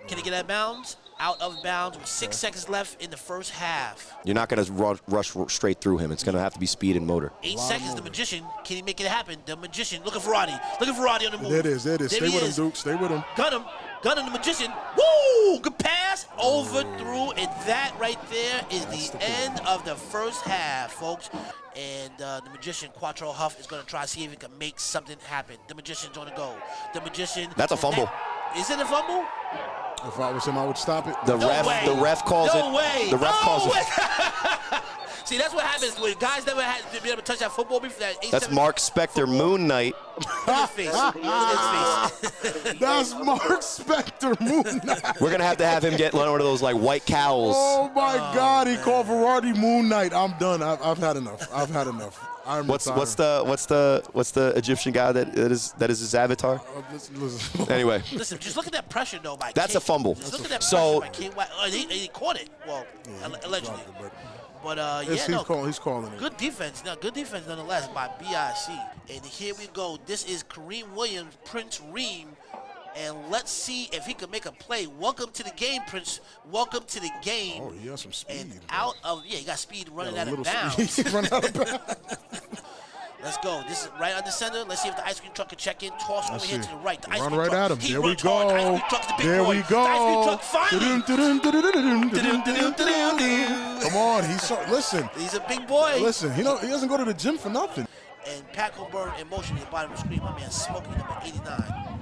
Can he get out of bounds? Out of bounds with 6 seconds left in the first half. You're not going to rush straight through him. It's going to have to be speed and motor. 8 seconds, the magician. Can he make it happen? The magician. Looking for Roddy. Looking for Roddy on the move. There it is. There it is. There Stay he with is. him, Duke. Stay with him. Gun him. Gun him, the magician. Woo! Good pass. Overthrew. And that right there is the end of the first half, folks. And the magician, Quatrell Huff, is going to try to see if he can make something happen. The magician's on the go. The magician. That's a fumble. Is it a fumble? If I was him, I would stop it. The No ref, way. the ref calls it. No way. The ref calls it. See, that's what happens when guys never had to be able to touch that football before that. That's Mark Spector, Moon Knight. Look at his face. Look at his face. That's Mark Spector Moon Knight. We're gonna have to have him get one of those like white cowls. Oh my God, he called Ferrari Moon Knight. I'm done. I've had enough. I've had enough. I'm What's retired. the Egyptian guy that is his avatar? Listen. Anyway, Listen, just look at that pressure, though, by That's King. a fumble. Just look at that So- pressure by King. Oh, he caught it. Well, allegedly. But He's calling it. Good defense. No, good defense nonetheless by BIC. And here we go. This is Kareen Williams, Prince Reem. And let's see if he can make a play. Welcome to the game, Prince. Welcome to the game. Oh, he has some speed. And out of, he got speed running out Got a of little bounds. speed. Run out of bounds. Let's go. This is right on the center. Let's see if the ice cream truck can check in. Toss over here to the right. The ice Run cream right truck. at him. He There we runs hard. The ice go. cream truck's the big There boy. we The ice cream go. truck finally. Come on, listen. He's a big boy. Listen, he doesn't go to the gym for nothing. And Pat Coburn in motion at the bottom of the screen. My man Smokey, number 89.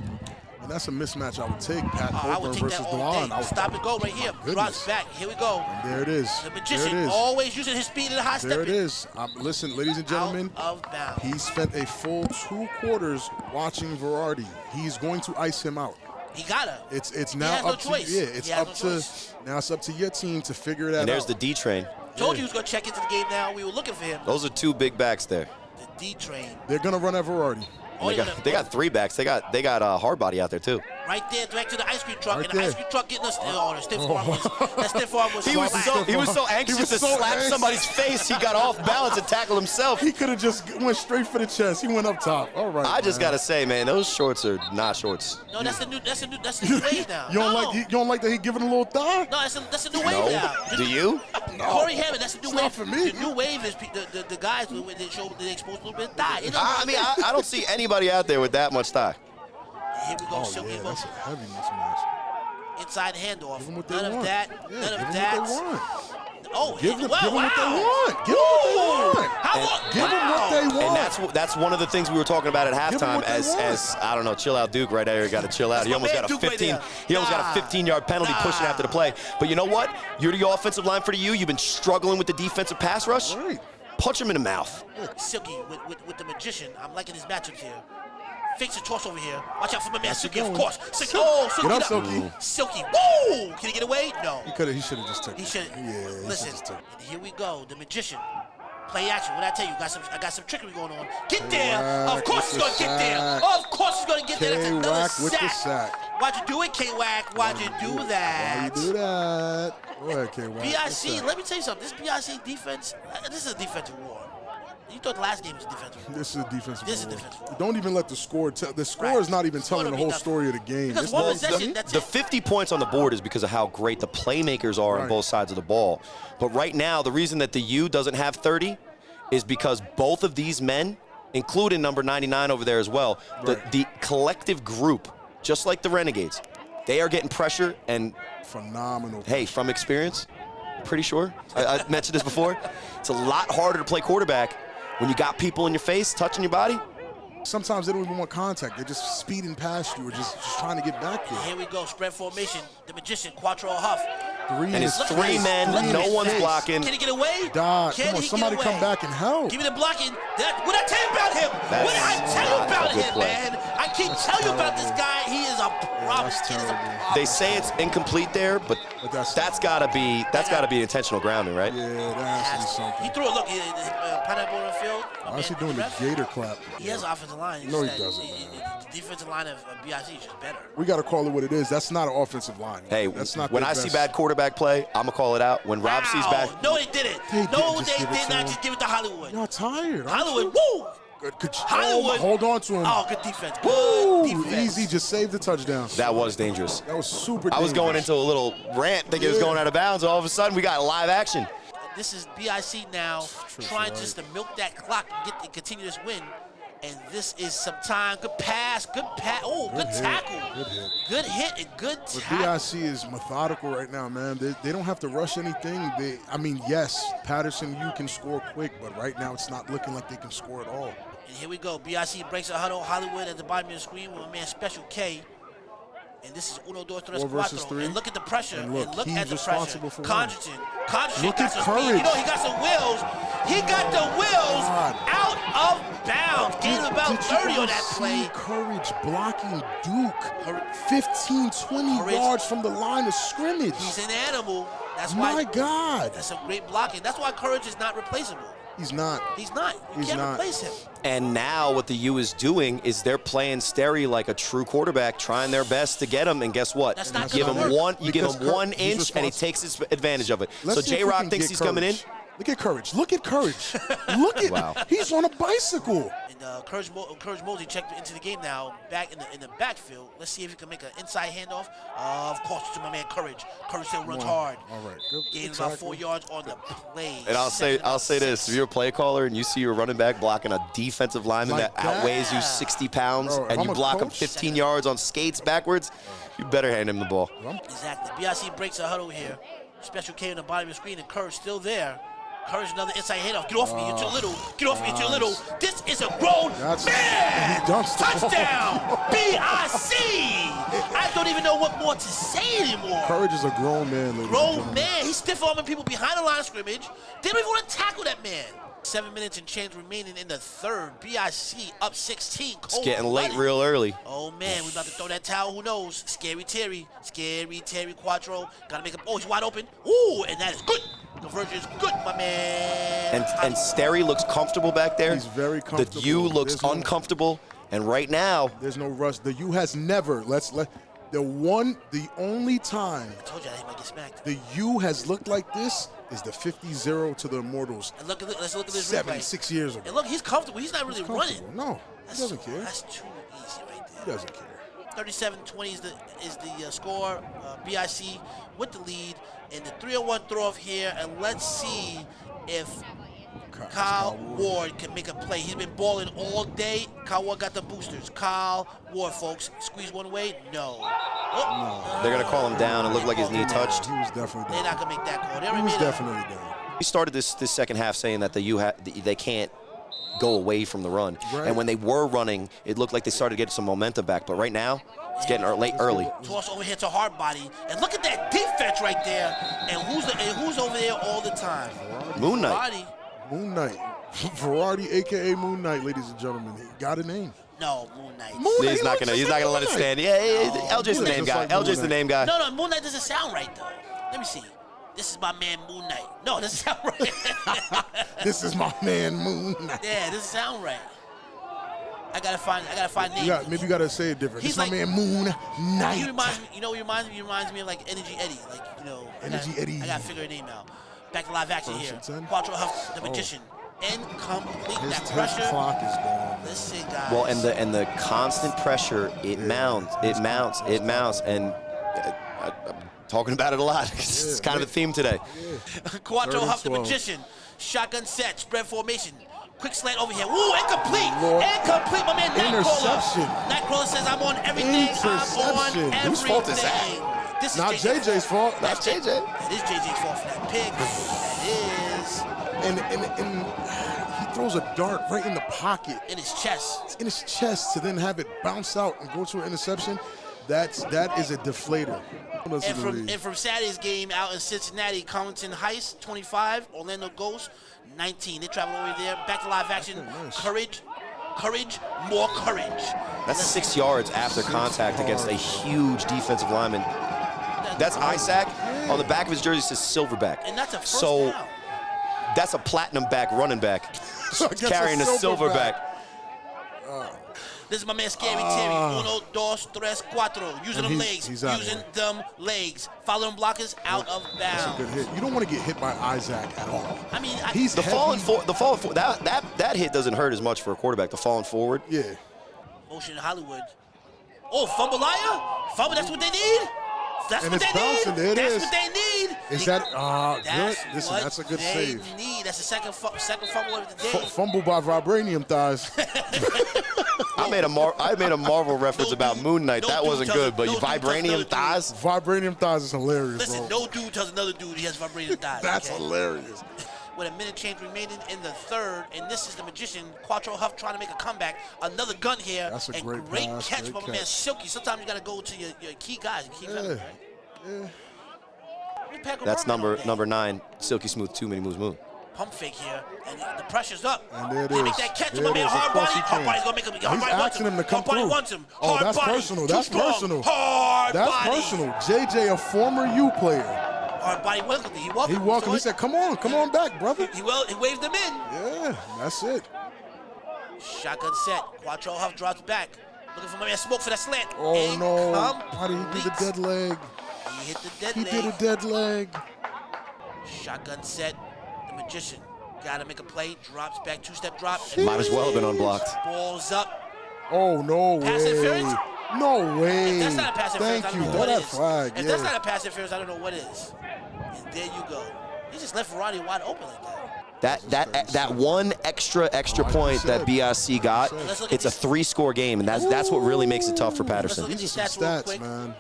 And that's a mismatch I would take. Pat I would Coburn take versus that all Dewan. day. Stop and go right here. Goodness. Drops back. Here we go. There it is. The There magician it is. always using his speed and high There it stepping. is. Listen, ladies and gentlemen, Out of bounds. he spent a full 2 quarters watching Verardi. He's going to ice him out. He gotta. It's He now has no up to choice. yeah. He It's has up no to choice. now. It's up to your team to figure that and there's out. the D train. Told you he was gonna check into the game now. We were looking for him. Those are 2 big backs there. The D train. They're gonna run at Verardi. Oh, They got 3 backs. They got hard body out there too. right there, direct to the ice cream truck, Right and the there. ice cream truck getting us. Oh, the stiff arm was. That stiff arm was. He was slapped. so anxious was to so slap anxious. somebody's face. He got off balance and tackled himself. He could have just went straight for the chest. He went up top. All right. I just man. gotta say, man, those shorts are not shorts. No, that's the new wave now. You don't no. like you don't like that he giving a little thigh? No, that's the new wave No, now. do you? Corey Hammond, that's the new It's wave. not for me. The new wave is the guys when they show they expose a little bit of thigh. You know, I mean, I don't see anybody out there with that much thigh. here we go, Oh Silky yeah, that's motion. a heavy mismatch. Inside handoff. Give them what they None of want. that. Yeah, None give of them that. what they want. Oh, Give them, wow, give them what they wow. want. Give them what they want. How And- long? Give them what they want. And that's one of the things we were talking about at Give 'em halftime. what they As want. I don't know, chill out, Duke right there. Got to chill out. That's He my almost man, got a Duke right 15. there. He almost got a 15-yard penalty pushing after the play. But you know what? You're the offensive line for the U. You've been struggling with the defensive pass rush. Right. Punch him in the mouth. Silky with the magician. I'm liking his matchups here. Fakes a toss over here. Watch out for my man That's Silky, of going. course. Silky, oh, Silky. Get up, up. Silky. Silky, woo! Can he get away? No. He should have just took He it. should. Yeah, Listen, just took it. and here we go. The magician. Play action. What did I tell you? I got some trickery going on. Get there. K-Wack Of course he's with going to the get there. sack. Of course he's going to get there. That's another K-Wack with the sack. sack. Why'd you do it, K-Wack? Why'd you do that? Why you do that? Go ahead, K-Wack. BIC, let me tell you something. This BIC defense, this is a defensive war. You thought the last game was a defensive war. This is a defensive This is war. defensive war. Don't even let the score tell. The score Right. is not even Score telling don't the mean whole nothing. story of the game. Because This one ball- possession, that's The it. 50 points on the board is because of how great the playmakers are on Right. both sides of the ball. But right now, the reason that the U doesn't have 30 is because both of these men, including number 99 over there as well, Right. the collective group, just like the Renegades, they are getting pressure. And Phenomenal. hey, from experience, pretty sure, I mentioned this before, it's a lot harder to play quarterback when you got people in your face, touching your body. Sometimes they don't even want contact. They're just speeding past you or just trying to get back there. Here we go, spread formation. The magician, Quatrell Huff. Three And in it's his three face. men, Three in no his one's face. blocking. Can he get away? Dog, Can come on, he somebody get away? come back and help. Give me the blocking. What I tell you about him? That's What I tell you not about a good him, play. man? I keep telling you about this guy. He is a problem. that's This kid is a terrible. problem. They say it's incomplete there, but that's- that's gotta be intentional grounding, right? Yeah, that has to be He something. threw it. Look, pineapple on the field. Why is he doing the gator clap? He has an offensive line. No, he It's doesn't, just man. that The defensive line of BIC is just better. We got to call it what it is. That's not an offensive line. Hey, that's not when their I see best. bad quarterback play, I'm gonna call it out. When Rob sees Wow. bad, No, they didn't. They No, didn't just they give it did to not him. just give it to Hollywood. Y'all tired. aren't Hollywood, you? woo! Good. Hollywood. Hold on to him. Oh, good defense. Woo! Good defense. Easy, just saved the touchdown. that was dangerous. That was super I was going dangerous. into a little rant, thinking it was Yeah. going out of bounds. All of a sudden, we got live action. This is BIC now trying right. just to milk that clock and continue this win. And this is some time. Good pass. Good pass. Oh, good hit. tackle. Good hit. Good hit and good But tackle. BIC is methodical right now, man. They don't have to rush anything. Yes, Paterson, you can score quick, but right now it's not looking like they can score at all. And here we go. BIC breaks a huddle. Hollywood at the bottom of the screen with my man Special K. And this is Uno, Dos, Tres, 4 versus Cuatro. 3. And look at the pressure. And look, he's at the responsible pressure. for Condriton. Condriton Look got at some Courage. speed. You know, he got some wheels. He got the wheels God. out of bounds. Gained about Did you 30 on ever that see play. Courage blocking Duke Courage- 15, 20 Courage- yards from the line of scrimmage. He's an animal. That's My why. God. That's some great blocking. That's why Courage is not replaceable. He's not. He's not. You He's can't not. replace him. And now what the U is doing is they're playing Sterry like a true quarterback, trying their best to get him. And guess what? That's not give gonna him work. one. You give Because him 1 he's inch, and he responsible. takes his advantage of it. Let's So see if we J-Rock can thinks get he's coming in. Courage. Look at Courage. Look at Courage. Look at Wow. He's on a bicycle. And Courage Mozie checked into the game now, back in the backfield. Let's see if he can make an inside handoff. Of course, to my man Courage. Courage still runs hard. All right. Good. Gained good about tackle. a play. And I'll say Second and this: 6. if you're a play caller and you see your running back blocking a defensive lineman Like that that? outweighs you 60 pounds, Bro, if and I'm you a block him coach- 15 yards on skates backwards, you better hand him the ball. Exactly. BIC breaks a huddle here. Special K on the bottom of the screen, and Courage still there. Courage another inside handoff. Get off me, you're too little. Get off me, you're too little. This is a grown That's- man. he dunks the ball. Touchdown. BIC. I don't even know what more to say anymore. Courage is a grown man, ladies and Grown gentlemen. man. He's stiff-arming people behind the line of scrimmage. They don't even want to tackle that man. 7 minutes and change remaining in the third. BIC up 16. It's getting late real early. Oh man, we about to throw that towel. Who knows? Scary Terry Quattro. Gotta make him. Oh, he's wide open. Ooh, and that is good. Conversion is good, my man. And Sterry looks comfortable back there. He's very The comfortable. U looks There's no- uncomfortable. And right now, There's no rush. The U has never. The only time I told you he might get smacked. the U has looked like this is the 50-0 to the Immortals And let's look at this 6 years ago. And look, he's comfortable. He's not really He's running. comfortable. No, he doesn't care. That's too easy right He there. doesn't care. 37-20 is the score. BIC with the lead in the 3-on-1 throw-off here, and let's see if Kyle Ward can make a play. He's been balling all day. Kyle Ward got the boosters. Kyle Ward, folks, squeeze one way. No. Oh. they're going to call him down. It looked like his knee touched. He was definitely They're down. not gonna make that call. They He already was made a- definitely down. We started this second half saying that the U they can't go away from the run. Right. And when they were running, it looked like they started getting some momentum back. But right now, it's getting late early. Toss over here to Hardbody, and look at that defense right there. And who's over there all the time? Moon Knight. Body. Moon Knight. Variety, a.k.a. Moon Knight, ladies and gentlemen. He got a name. No, Moon Knight. He's not gonna let it stand. Yeah, LJ's the name guy. LJ's the name guy. No, Moon Knight doesn't sound right though. Let me see. This is my man Moon Knight. No, this sound right. This is my man Moon Knight. Yeah, this sound right. I gotta find names. Maybe you gotta say it different. He's This is my man Moon Knight. He reminds me. You know, he reminds me of like Energy Eddie. Like Energy Eddie. I gotta figure a name out. Back to live action here. First and 10? Quatrell Huffin, the magician. Incomplete. His That pressure. clock is gone. Listen, guys. Well, and the constant pressure, it mounts, and I'm talking about it a lot. It's kind of a theme today. Quatrell Huffin, the 12. magician. Shotgun set, spread formation. Quick slant over here. Woo, incomplete. Incomplete, my man Nightcrawler. Interception. Nightcrawler says, I'm on everything. I'm on everything. Whose fault is that? This is Not JJ's fault. That's JJ. That is JJ's fault for that pick. That is. And he throws a dart right in the pocket. In his chest. In his chest to then have it bounce out and go to an interception. That is a deflator. And from Saturday's game out in Cincinnati, Compton Heights, 25, Orlando Ghosts, 19. They travel over there. Back to live action. Nice. Courage, more courage. That's 6 yards after contact against a huge defensive lineman. That's Isaac. On the back of his jersey says Silverback. And that's a first down. That's a platinum back running back carrying a silverback. This is my man Scary Terry. Uno, dos, tres, cuatro. Using them legs. Using them legs. Following blockers out of bounds. That's a good hit. You don't want to get hit by Isaac at all. I mean, he's the falling forward. That hit doesn't hurt as much for a quarterback. The falling forward. Yeah. Motion in Hollywood. Oh, fumble liar? Fumble, that's what they need? That's And what it's they bouncing. need? There it That's is. what they need? Is that good? Listen, what that's a good they save. Need. That's the second fumble of the day. Fumble by vibranium thighs. I made a Marvel reference about Moon Knight. That wasn't good, but vibranium thighs. Vibranium thighs is hilarious. Listen, bro. no dude tells another dude he has vibranium thighs. That's okay? hilarious. With a minute change remaining in the third, and this is the magician, Quatrell Huff, trying to make a comeback. Another gun here. That's a and great pass, catch great by my man catch. Silky. Sometimes you got to go to your key guys, your key members, right? Yeah. That's number 9. Silky Smooth. Too many moves. Moon. Pump fake here, and the pressure's up. And there it They is. make that catch. There My it man is. Of Hard course Body. he Hard can. Body's gonna make him. Hard He's Body wants asking him to come Hard Body through. wants him. Oh, Hard that's Body. personal. Too That's strong. personal. Hard That's Body. personal. JJ, a former U player. Hard Body welcomed him. He welcomed. He said, "Come on back, brother." He waved him in. Yeah, that's it. Shotgun set. Quatrell Huff drops back. Looking for my man Smoke for that slant. Oh no! How did he do the dead leg? He hit the dead He leg. did a dead leg. Shotgun set. The magician. Gotta make a play. Drops back. Two-step drop. Might as well have been unblocked. Balls up. Oh no Pass way! interference? No way! If that's not a pass interference, Thank I you. don't know Throw what that is. flag. If that's not a pass interference, I don't know what is. And there you go. He just left Roddy wide open like that. That one extra point that BIC got, it's a 3-score game, and that's what really makes it tough for Patterson. Let's look These at are these some stats real stats, quick. man.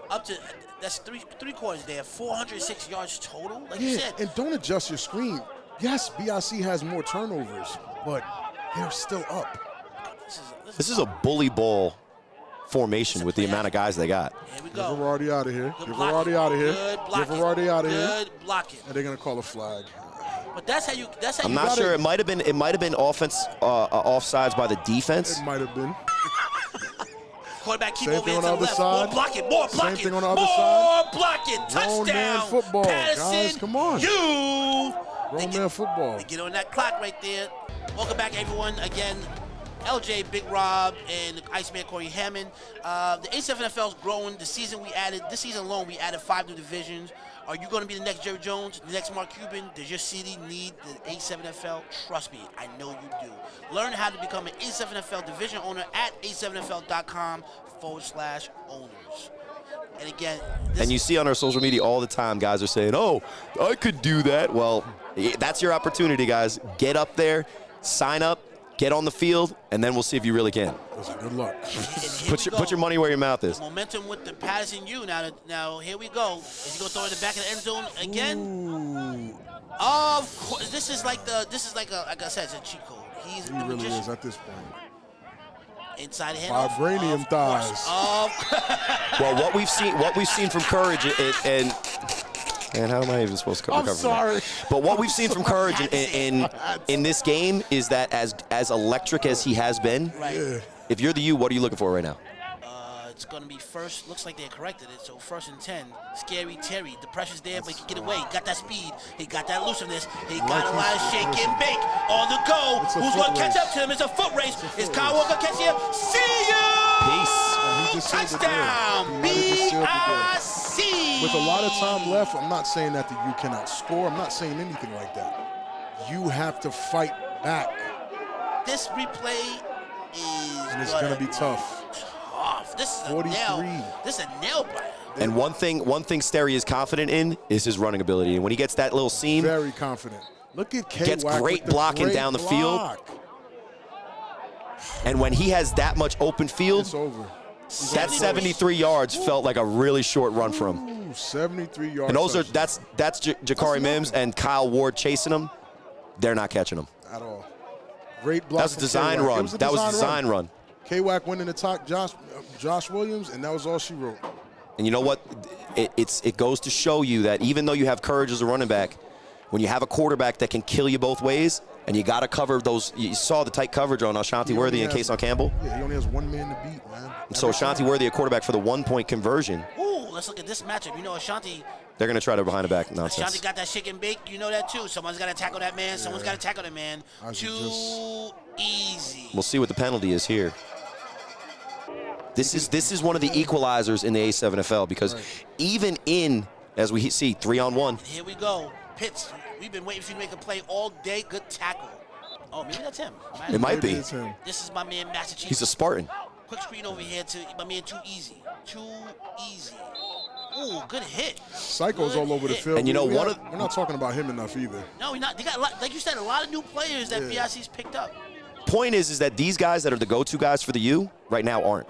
Up to that's three quarters there. 406 yards total. Like you said. And don't adjust your screen. Yes, BIC has more turnovers, but they're still up. This is a bully ball formation with the amount of guys they got. Here we Get go. Verardi out of here. Good Get blocking. Verardi out of here. Good Get blocking. Verardi out of here. Good blocking. And they're gonna call a flag. But that's how you. I'm not sure. It might have been offense offsides by the defense. It might have been. Quarterback keep Same over thing here on to the the other left. side. More blocking. More blocking. Same thing on the other more side. blocking. Grown man Touchdown. football. Paterson, Guys, come on. You. Grown man football. They get on that clock right there. Welcome back, everyone. Again, LJ, Big Rob, and Iceman Corey Hammond. The A7FL is growing. This season alone, we added 5 new divisions. Are you going to be the next Jerry Jones, the next Mark Cuban? Does your city need the A7FL? Trust me, I know you do. Learn how to become an A7FL division owner at a7fl.com/owners. And again, And you see on our social media all the time, guys are saying, "Oh, I could do that." Well, that's your opportunity, guys. Get up there, sign up, get on the field, and then we'll see if you really can. Good luck. Put your money where your mouth is. Momentum with the Paterson U. Now here we go. Is he gonna throw it in the back of the end zone again? Ooh. Of course. This is like I said, it's a cheat code. He's He the really magician. is at this point. Inside the hand. Vibranium thighs. Well, what we've seen from Courage, and And how am I even supposed to recover? I'm sorry. But what we've seen from Courage in this game is that as electric as he has been, Right. if you're the U, what are you looking for right now? It's going to be first. Looks like they corrected it. So 1st and 10. Scary Terry. The pressure's there, but he can get away. He got that speed. He got that elusiveness. He got a lot of shake and bake on the go. Who's going to catch up to him? It's a foot race. Is Kyle Walker catching him? See you! Peace. Touchdown! B-I-C! With a lot of time left, I'm not saying that the U cannot score. I'm not saying anything like that. You have to fight back. This replay is And it's going to be tough. This is 43. a nail. This is a nail biter. And one thing Sterry is confident in is his running ability. And when he gets that little seam, Very confident. Look at K. Gets great blocking down the field. And when he has that much open field, It's over. that 73 yards felt like a really short run for him. Ooh, 73 yards. And those are touchdown. that's Jakari Mims and Kyle Ward chasing him. They're not catching him. At all. Great block. That's a design run. That was a design run. K-Wack went in to talk Josh Williams, and that was all she wrote. And you know what? It goes to show you that even though you have Courage as a running back, when you have a quarterback that can kill you both ways, and you got to cover those. You saw the tight coverage on Ashante Worthy and Kason Campbell. Yeah, he only has one man to beat, man. So Ashante Worthy, a quarterback for the 1-point conversion. Ooh, let's look at this matchup. You know, Ashanti They're going to try to behind the back nonsense. got that shake and bake. You know that too. Someone's got to tackle that man. Someone's got to tackle that man. Too easy. We'll see what the penalty is here. This is one of the equalizers in the A7FL because even in, as we see, 3-on-1. Here we go. Pitts, we've been waiting for you to make a play all day. Good tackle. Oh, maybe that's him. It might be. It's him. This is my man, Massachusetts. He's a Spartan. Quick screen over here to my man, Too Easy. Too Easy. Ooh, good hit. Psycho's Good all over the hit. field. And you know, we're not talking about him enough either. No, we're not. They got, a lot, like you said, a lot of new players that BIC's picked up. Point is that these guys that are the go-to guys for the U right now aren't.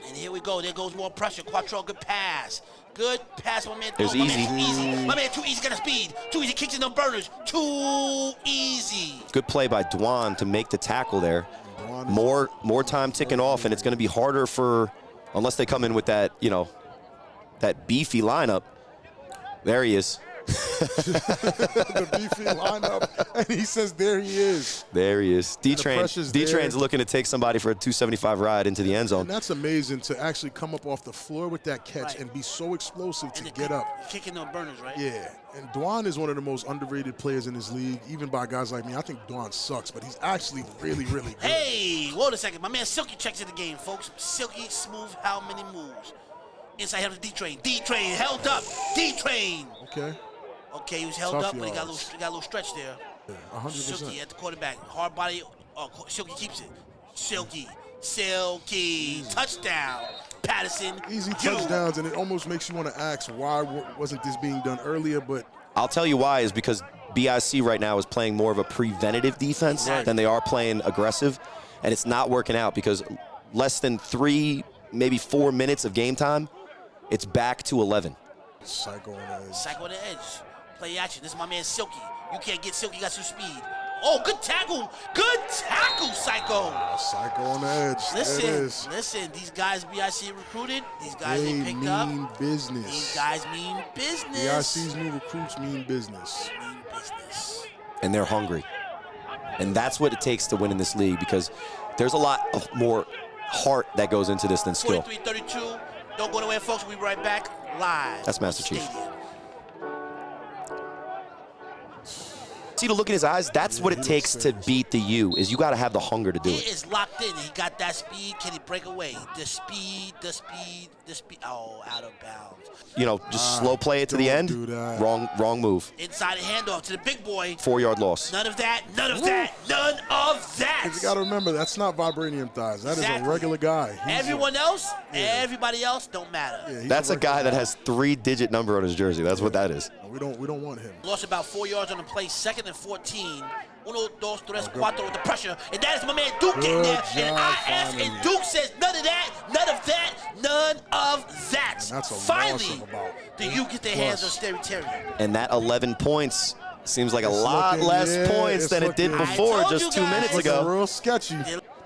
And here we go. There goes more pressure. Quatrell, good pass. Good pass, my man. There's my Easy. Man, Too Easy. My man, Too Easy got a speed. Too Easy kicks in them burners. Too Easy. Good play by Dwan to make the tackle there. More time ticking off, and it's going to be harder for, unless they come in with that, that beefy lineup. There he is. The beefy lineup, and he says there he is. There he is. pressure's D-Train's there. looking to take somebody for a 275 ride into the end zone. And that's amazing to actually come up off the floor with that catch and be so explosive to get up. Kicking them burners, right? Yeah, and Dwan is one of the most underrated players in this league, even by guys like me. I think Dwan sucks, but he's actually really, really good. Hey, wait a second. My man Silky checks in the game, folks. Silky, smooth, how many moves? Inside him to D-Train. D-Train held up. D-Train. Okay, he was held Tough up, but he got a yards. little stretch there. 100%. Silky at the quarterback. Hard body. Oh, Silky keeps it. Silky. Touchdown. Paterson. Easy touchdowns, and it almost makes you want to ask, why wasn't this being done earlier? But I'll tell you why is because BIC right now is playing more of a preventative defense than they are playing aggressive, and it's not working out because less than 3, maybe 4 minutes of game time, it's back to 11. Psycho on the edge. Psycho on the edge. Play action. This is my man Silky. You can't get Silky. Got some speed. Oh, good tackle. Good tackle, Psycho. Psycho on the edge. There it is. Listen. These guys BIC recruited. These guys they picked mean up. business. These guys mean business. BIC's new recruits mean business. Mean business. And they're hungry. And that's what it takes to win in this league because there's a lot of more heart that goes into this than skill. 43-32. Don't go nowhere, folks. We'll be right back live. That's Master Chief. Stadium. See the look in his eyes? That's what it takes to beat the U, is you got to have the hunger to do He it. is locked in. He got that speed. Can he break away? The speed. Oh, out of bounds. Just slow play it to the don't end. do that. Wrong move. Inside handoff to the big boy. 4-yard loss. None of that. None of that. Because you got to remember, that's not vibranium thighs. That is Exactly. a regular guy. Everybody else don't matter. Yeah, he's That's a regular guy that has 3-digit number on his jersey. That's what that is. We don't want him. Lost about 4 yards on the play. 2nd and 14. 1, 2, 3, 4 with the pressure. And that is my man Duke getting there. And I asked, and Duke says none of that, none of that, none of that. And that's a Finally, loss of about do you get their hands on Scary Terry? And that 11 points seems like a lot less points than it did looking- before I told just you 2 guys. minutes Looking ago. real sketchy.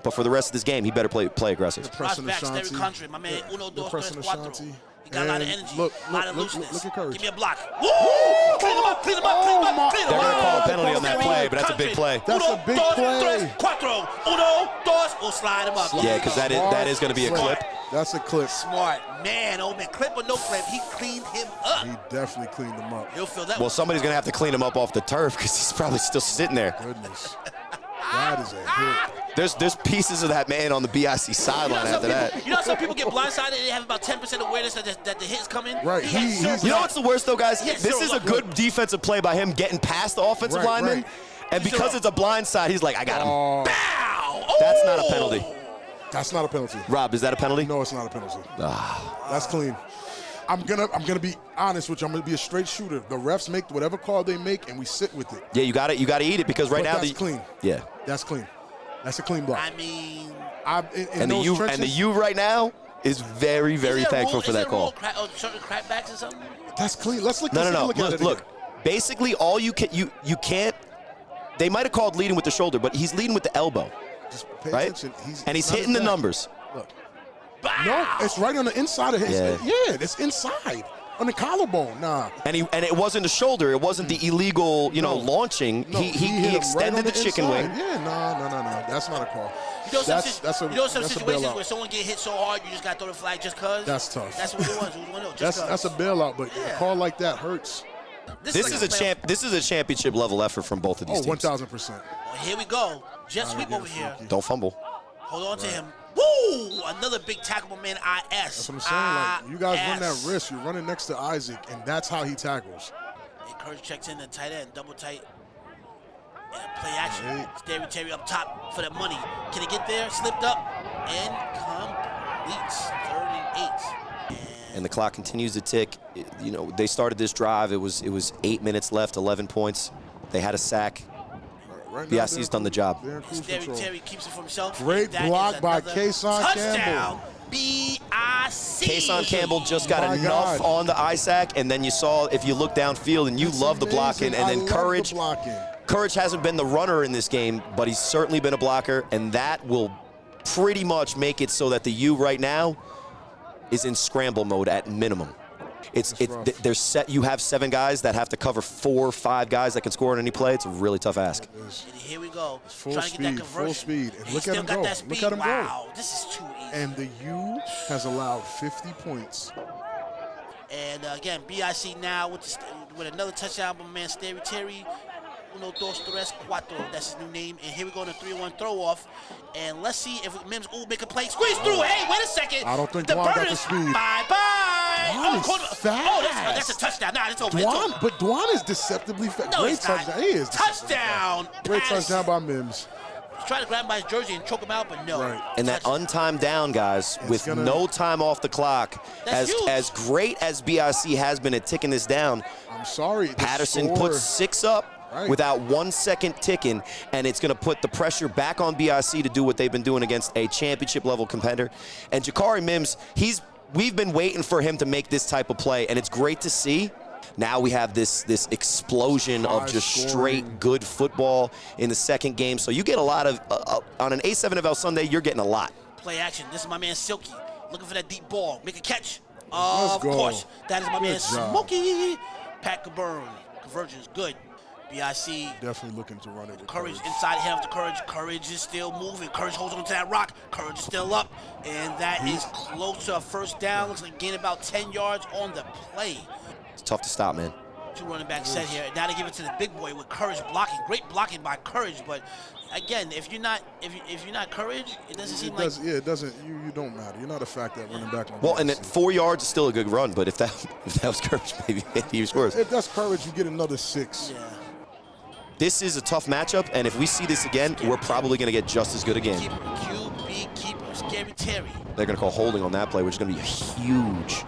But for the rest of this game, he better play aggressive. Pressing Prospects, every Ashanti. country. My man, 1, 2, They're 3, pressing 4. Ashanti. He got a lot of energy, a lot of looseness. Look at Courage. Give me a block. Woo! Clean him up, clean him up, clean him up, clean him They're up. going to call a penalty on that play, but that's a big play. That's a big play. Quattro. Uno, dos. We'll slide him up. Yeah, because that is going to be a clip. That's a clip. Smart. Man, oh man, clip or no clip, he cleaned him up. He definitely cleaned him up. He'll feel that Well, one. somebody's going to have to clean him up off the turf because he's probably still sitting there. Goodness. That is a hit. There's pieces of that man on the BIC sideline after that. You know some people get blindsided and they have about 10% awareness that the hit's coming? Right. You know what's the worst, though, guys? Yes, This sir, is a look. good defensive play by him getting past the offensive lineman. right. And because it's a blind side, he's like, I got him. Oh, Bow! That's not a penalty. that's not a penalty. Rob, is that a penalty? No, it's not a penalty. That's clean. I'm gonna be honest with you. I'm gonna be a straight shooter. The refs make whatever call they make, and we sit with it. Yeah, you got to eat it because right But now that's clean. Yeah. That's clean. That's a clean block. I mean, In those trenches, And the U right now is very, very thankful for that call. Certain crackbacks or something? that's clean. Let's look. No. Look at it Look. again. Basically, all you can't. They might have called leading with the shoulder, but he's leading with the elbow, Just pay right? attention. And he's not hitting the as bad. numbers. Look. Bow! No, it's right on the inside of his. Yeah. Yeah, it's inside on the collarbone. Nah. And it wasn't the shoulder. It wasn't the illegal, launching. No, he hit him extended right on the chicken inside. wing. Yeah, no. That's not a call. You know some, That's a situations bailout. where someone get hit so hard, you just got to throw the flag just because? That's tough. That's what it was. It was one of those. That's a bailout, but Yeah. a call like that hurts. This is a championship level effort from both of these Oh, teams. 1,000%. Well, here we go. Jet sweep over here. Don't fumble. Hold on to him. Woo! Another big tackle man, IS. That's what I'm saying. Like, you guys run that wrist. You're running next to Isaac, and that's how he tackles. And Courage checks in the tight end, double tight. And play action. Right. Terry up top for the money. Can he get there? Slipped up and completes. 3rd and 8. And the clock continues to tick. They started this drive. It was 8 minutes left, 11 points. They had a sack. Right now, BIC's done the job. they're in cruise control. Terry keeps it for himself. Great That block is by another Kason touchdown. Campbell. BIC. Kason Campbell just got My enough God. on the ISAC, and then you saw, if you look downfield, and you That's love the blocking, amazing. and I then love the Courage. blocking. Courage hasn't been the runner in this game, but he's certainly been a blocker, and that will pretty much make it so that the U right now is in scramble mode at minimum. There's set. You have 7 guys that have to cover 4 or 5 guys that can score on any play. It's a really tough ask. And here we go. Full Trying to get that speed, conversion. full speed. And He look at still him got go. that speed. Look at him go. Wow, this is too easy. And the U has allowed 50 points. And again, BIC now with another touchdown by man Terry. Uno, dos, tres, cuatro. That's his new name. And here we go in a 3-1 throw off. And let's see if Mims make a play. Squeeze through. Hey, wait a second. I don't think the Dwan got the Burners. speed. Bye-bye. Dwan is fast. Oh, that's a touchdown. Nah, it's over. It's over. But Dwan is deceptively fast. No, Great he's not. touchdown. He is. Touchdown. Great Paterson. touchdown by Mims. Try to grab him by his jersey and choke him out, but no. Right. And that untimed down, guys, with no time off the clock, That's huge. as great as BIC has been at ticking this down, I'm sorry. the Paterson score- puts 6 up Right. without 1 second ticking, and it's going to put the pressure back on BIC to do what they've been doing against a championship-level competitor. And Jakari Mims, we've been waiting for him to make this type of play, and it's great to see. Now we have this explosion of just High-scoring. straight good football in the second game. So you get a lot of, on an A7FL Sunday, you're getting a lot. Play action. This is my man Silky. Looking for that deep ball. Make a catch. Let's Of go. course. That is my Good man job. Smokey. Pat Coburn. Conversion is good. BIC. Definitely looking to run it with Courage inside hand of the Courage. Courage is still moving. Courage holds on to that rock. Courage is still up. And that is close to a first down. Looks like gain about 10 yards on the play. It's tough to stop, man. 2 running back set here. Now they give it to the big boy with Courage blocking. Great blocking by Courage, but again, if you're not Courage, it doesn't seem like it doesn't. You don't matter. You're not a fact that running back. Well, and at 4 yards is still a good run, but if that was Courage, maybe he scores. If that's Courage, you get another 6. yeah. This is a tough matchup, and if we see this again, we're probably going to get just as good again. Keeper, QB keeper, Scary Terry. They're going to call holding on that play, which is going to be huge.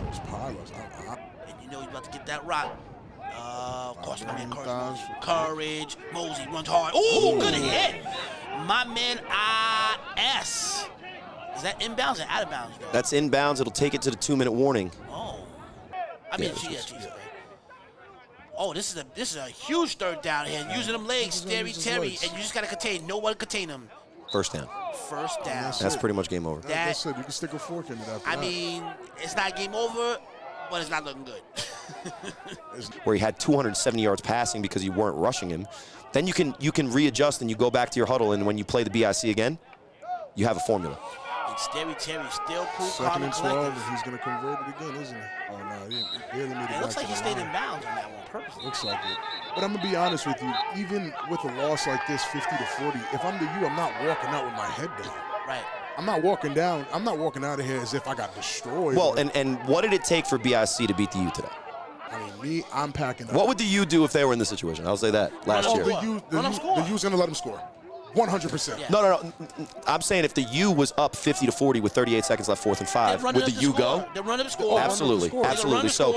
Those pilots. And you know he's about to get that rock. Of course, my man Courage. $1,000. Courage. Mozie runs hard. Ooh, good hit. My man IS. Is that inbounds or out of bounds, though? That's inbounds. It'll take it to the 2-minute warning. Oh. I mean, geez. Oh, this is a huge third down here. Using them legs, Scary Terry, and you just got to contain. No one contain him. First down. First down. That's pretty much game over. That's it. You can stick a fork in it after that. I mean, it's not game over, but it's not looking good. Where he had 270 yards passing because you weren't rushing him. Then you can readjust and you go back to your huddle, and when you play the BIC again, you have a formula. And Scary Terry still cool, Second calm, and and 12, collected. and he's going to convert it again, isn't he? Oh, no, he barely made it It back looks like to he the stayed line. in bounds on that one purposely. Looks like it. But I'm going to be honest with you, even with a loss like this, 50 to 40, if I'm the U, I'm not walking out with my head down. Right. I'm not walking down. I'm not walking out of here as if I got destroyed. Well, and what did it take for BIC to beat the U today? I mean, me, I'm packing up. What would the U do if they were in this situation? I'll say that last year. The U's going to let him score. 100%. Yeah. No. I'm saying if the U was up 50 to 40 with 38 seconds left, 4th and 5, would the U go? They're running the score. Absolutely, They're absolutely. So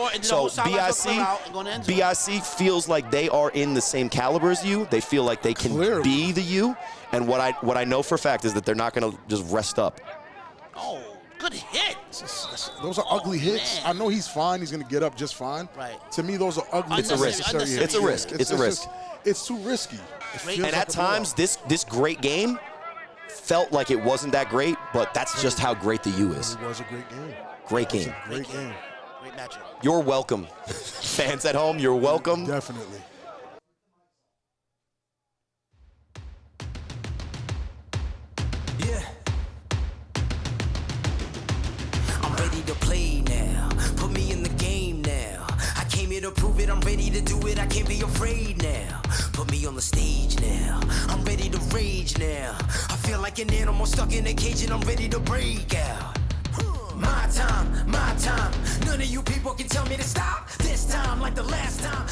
BIC feels like they are in the same caliber as you. They feel like they can Clearly. be the U. And what I know for a fact is that they're not going to just rest up. Oh, good hit. Those are ugly hits. man. I know he's fine. He's going to get up just fine. Right. To me, those are ugly. It's a risk. unnecessary It's a hits. risk. It's a risk. It's too risky. It feels And like at a blowout. times, this great game felt like it wasn't that great, but that's just how great the U is. It was a great game. Great It was game. a great game. Great matchup. You're welcome. Fans at home, you're welcome. Definitely. Yeah. I'm ready to play now. Put me in the game now. I came here to prove it. I'm ready to do it. I can't be afraid now. Put me on the stage now. I'm ready to rage now. I feel like an animal stuck in a cage and I'm ready to break out. My time, my time. None of you people can tell me to stop. This time, like the last time,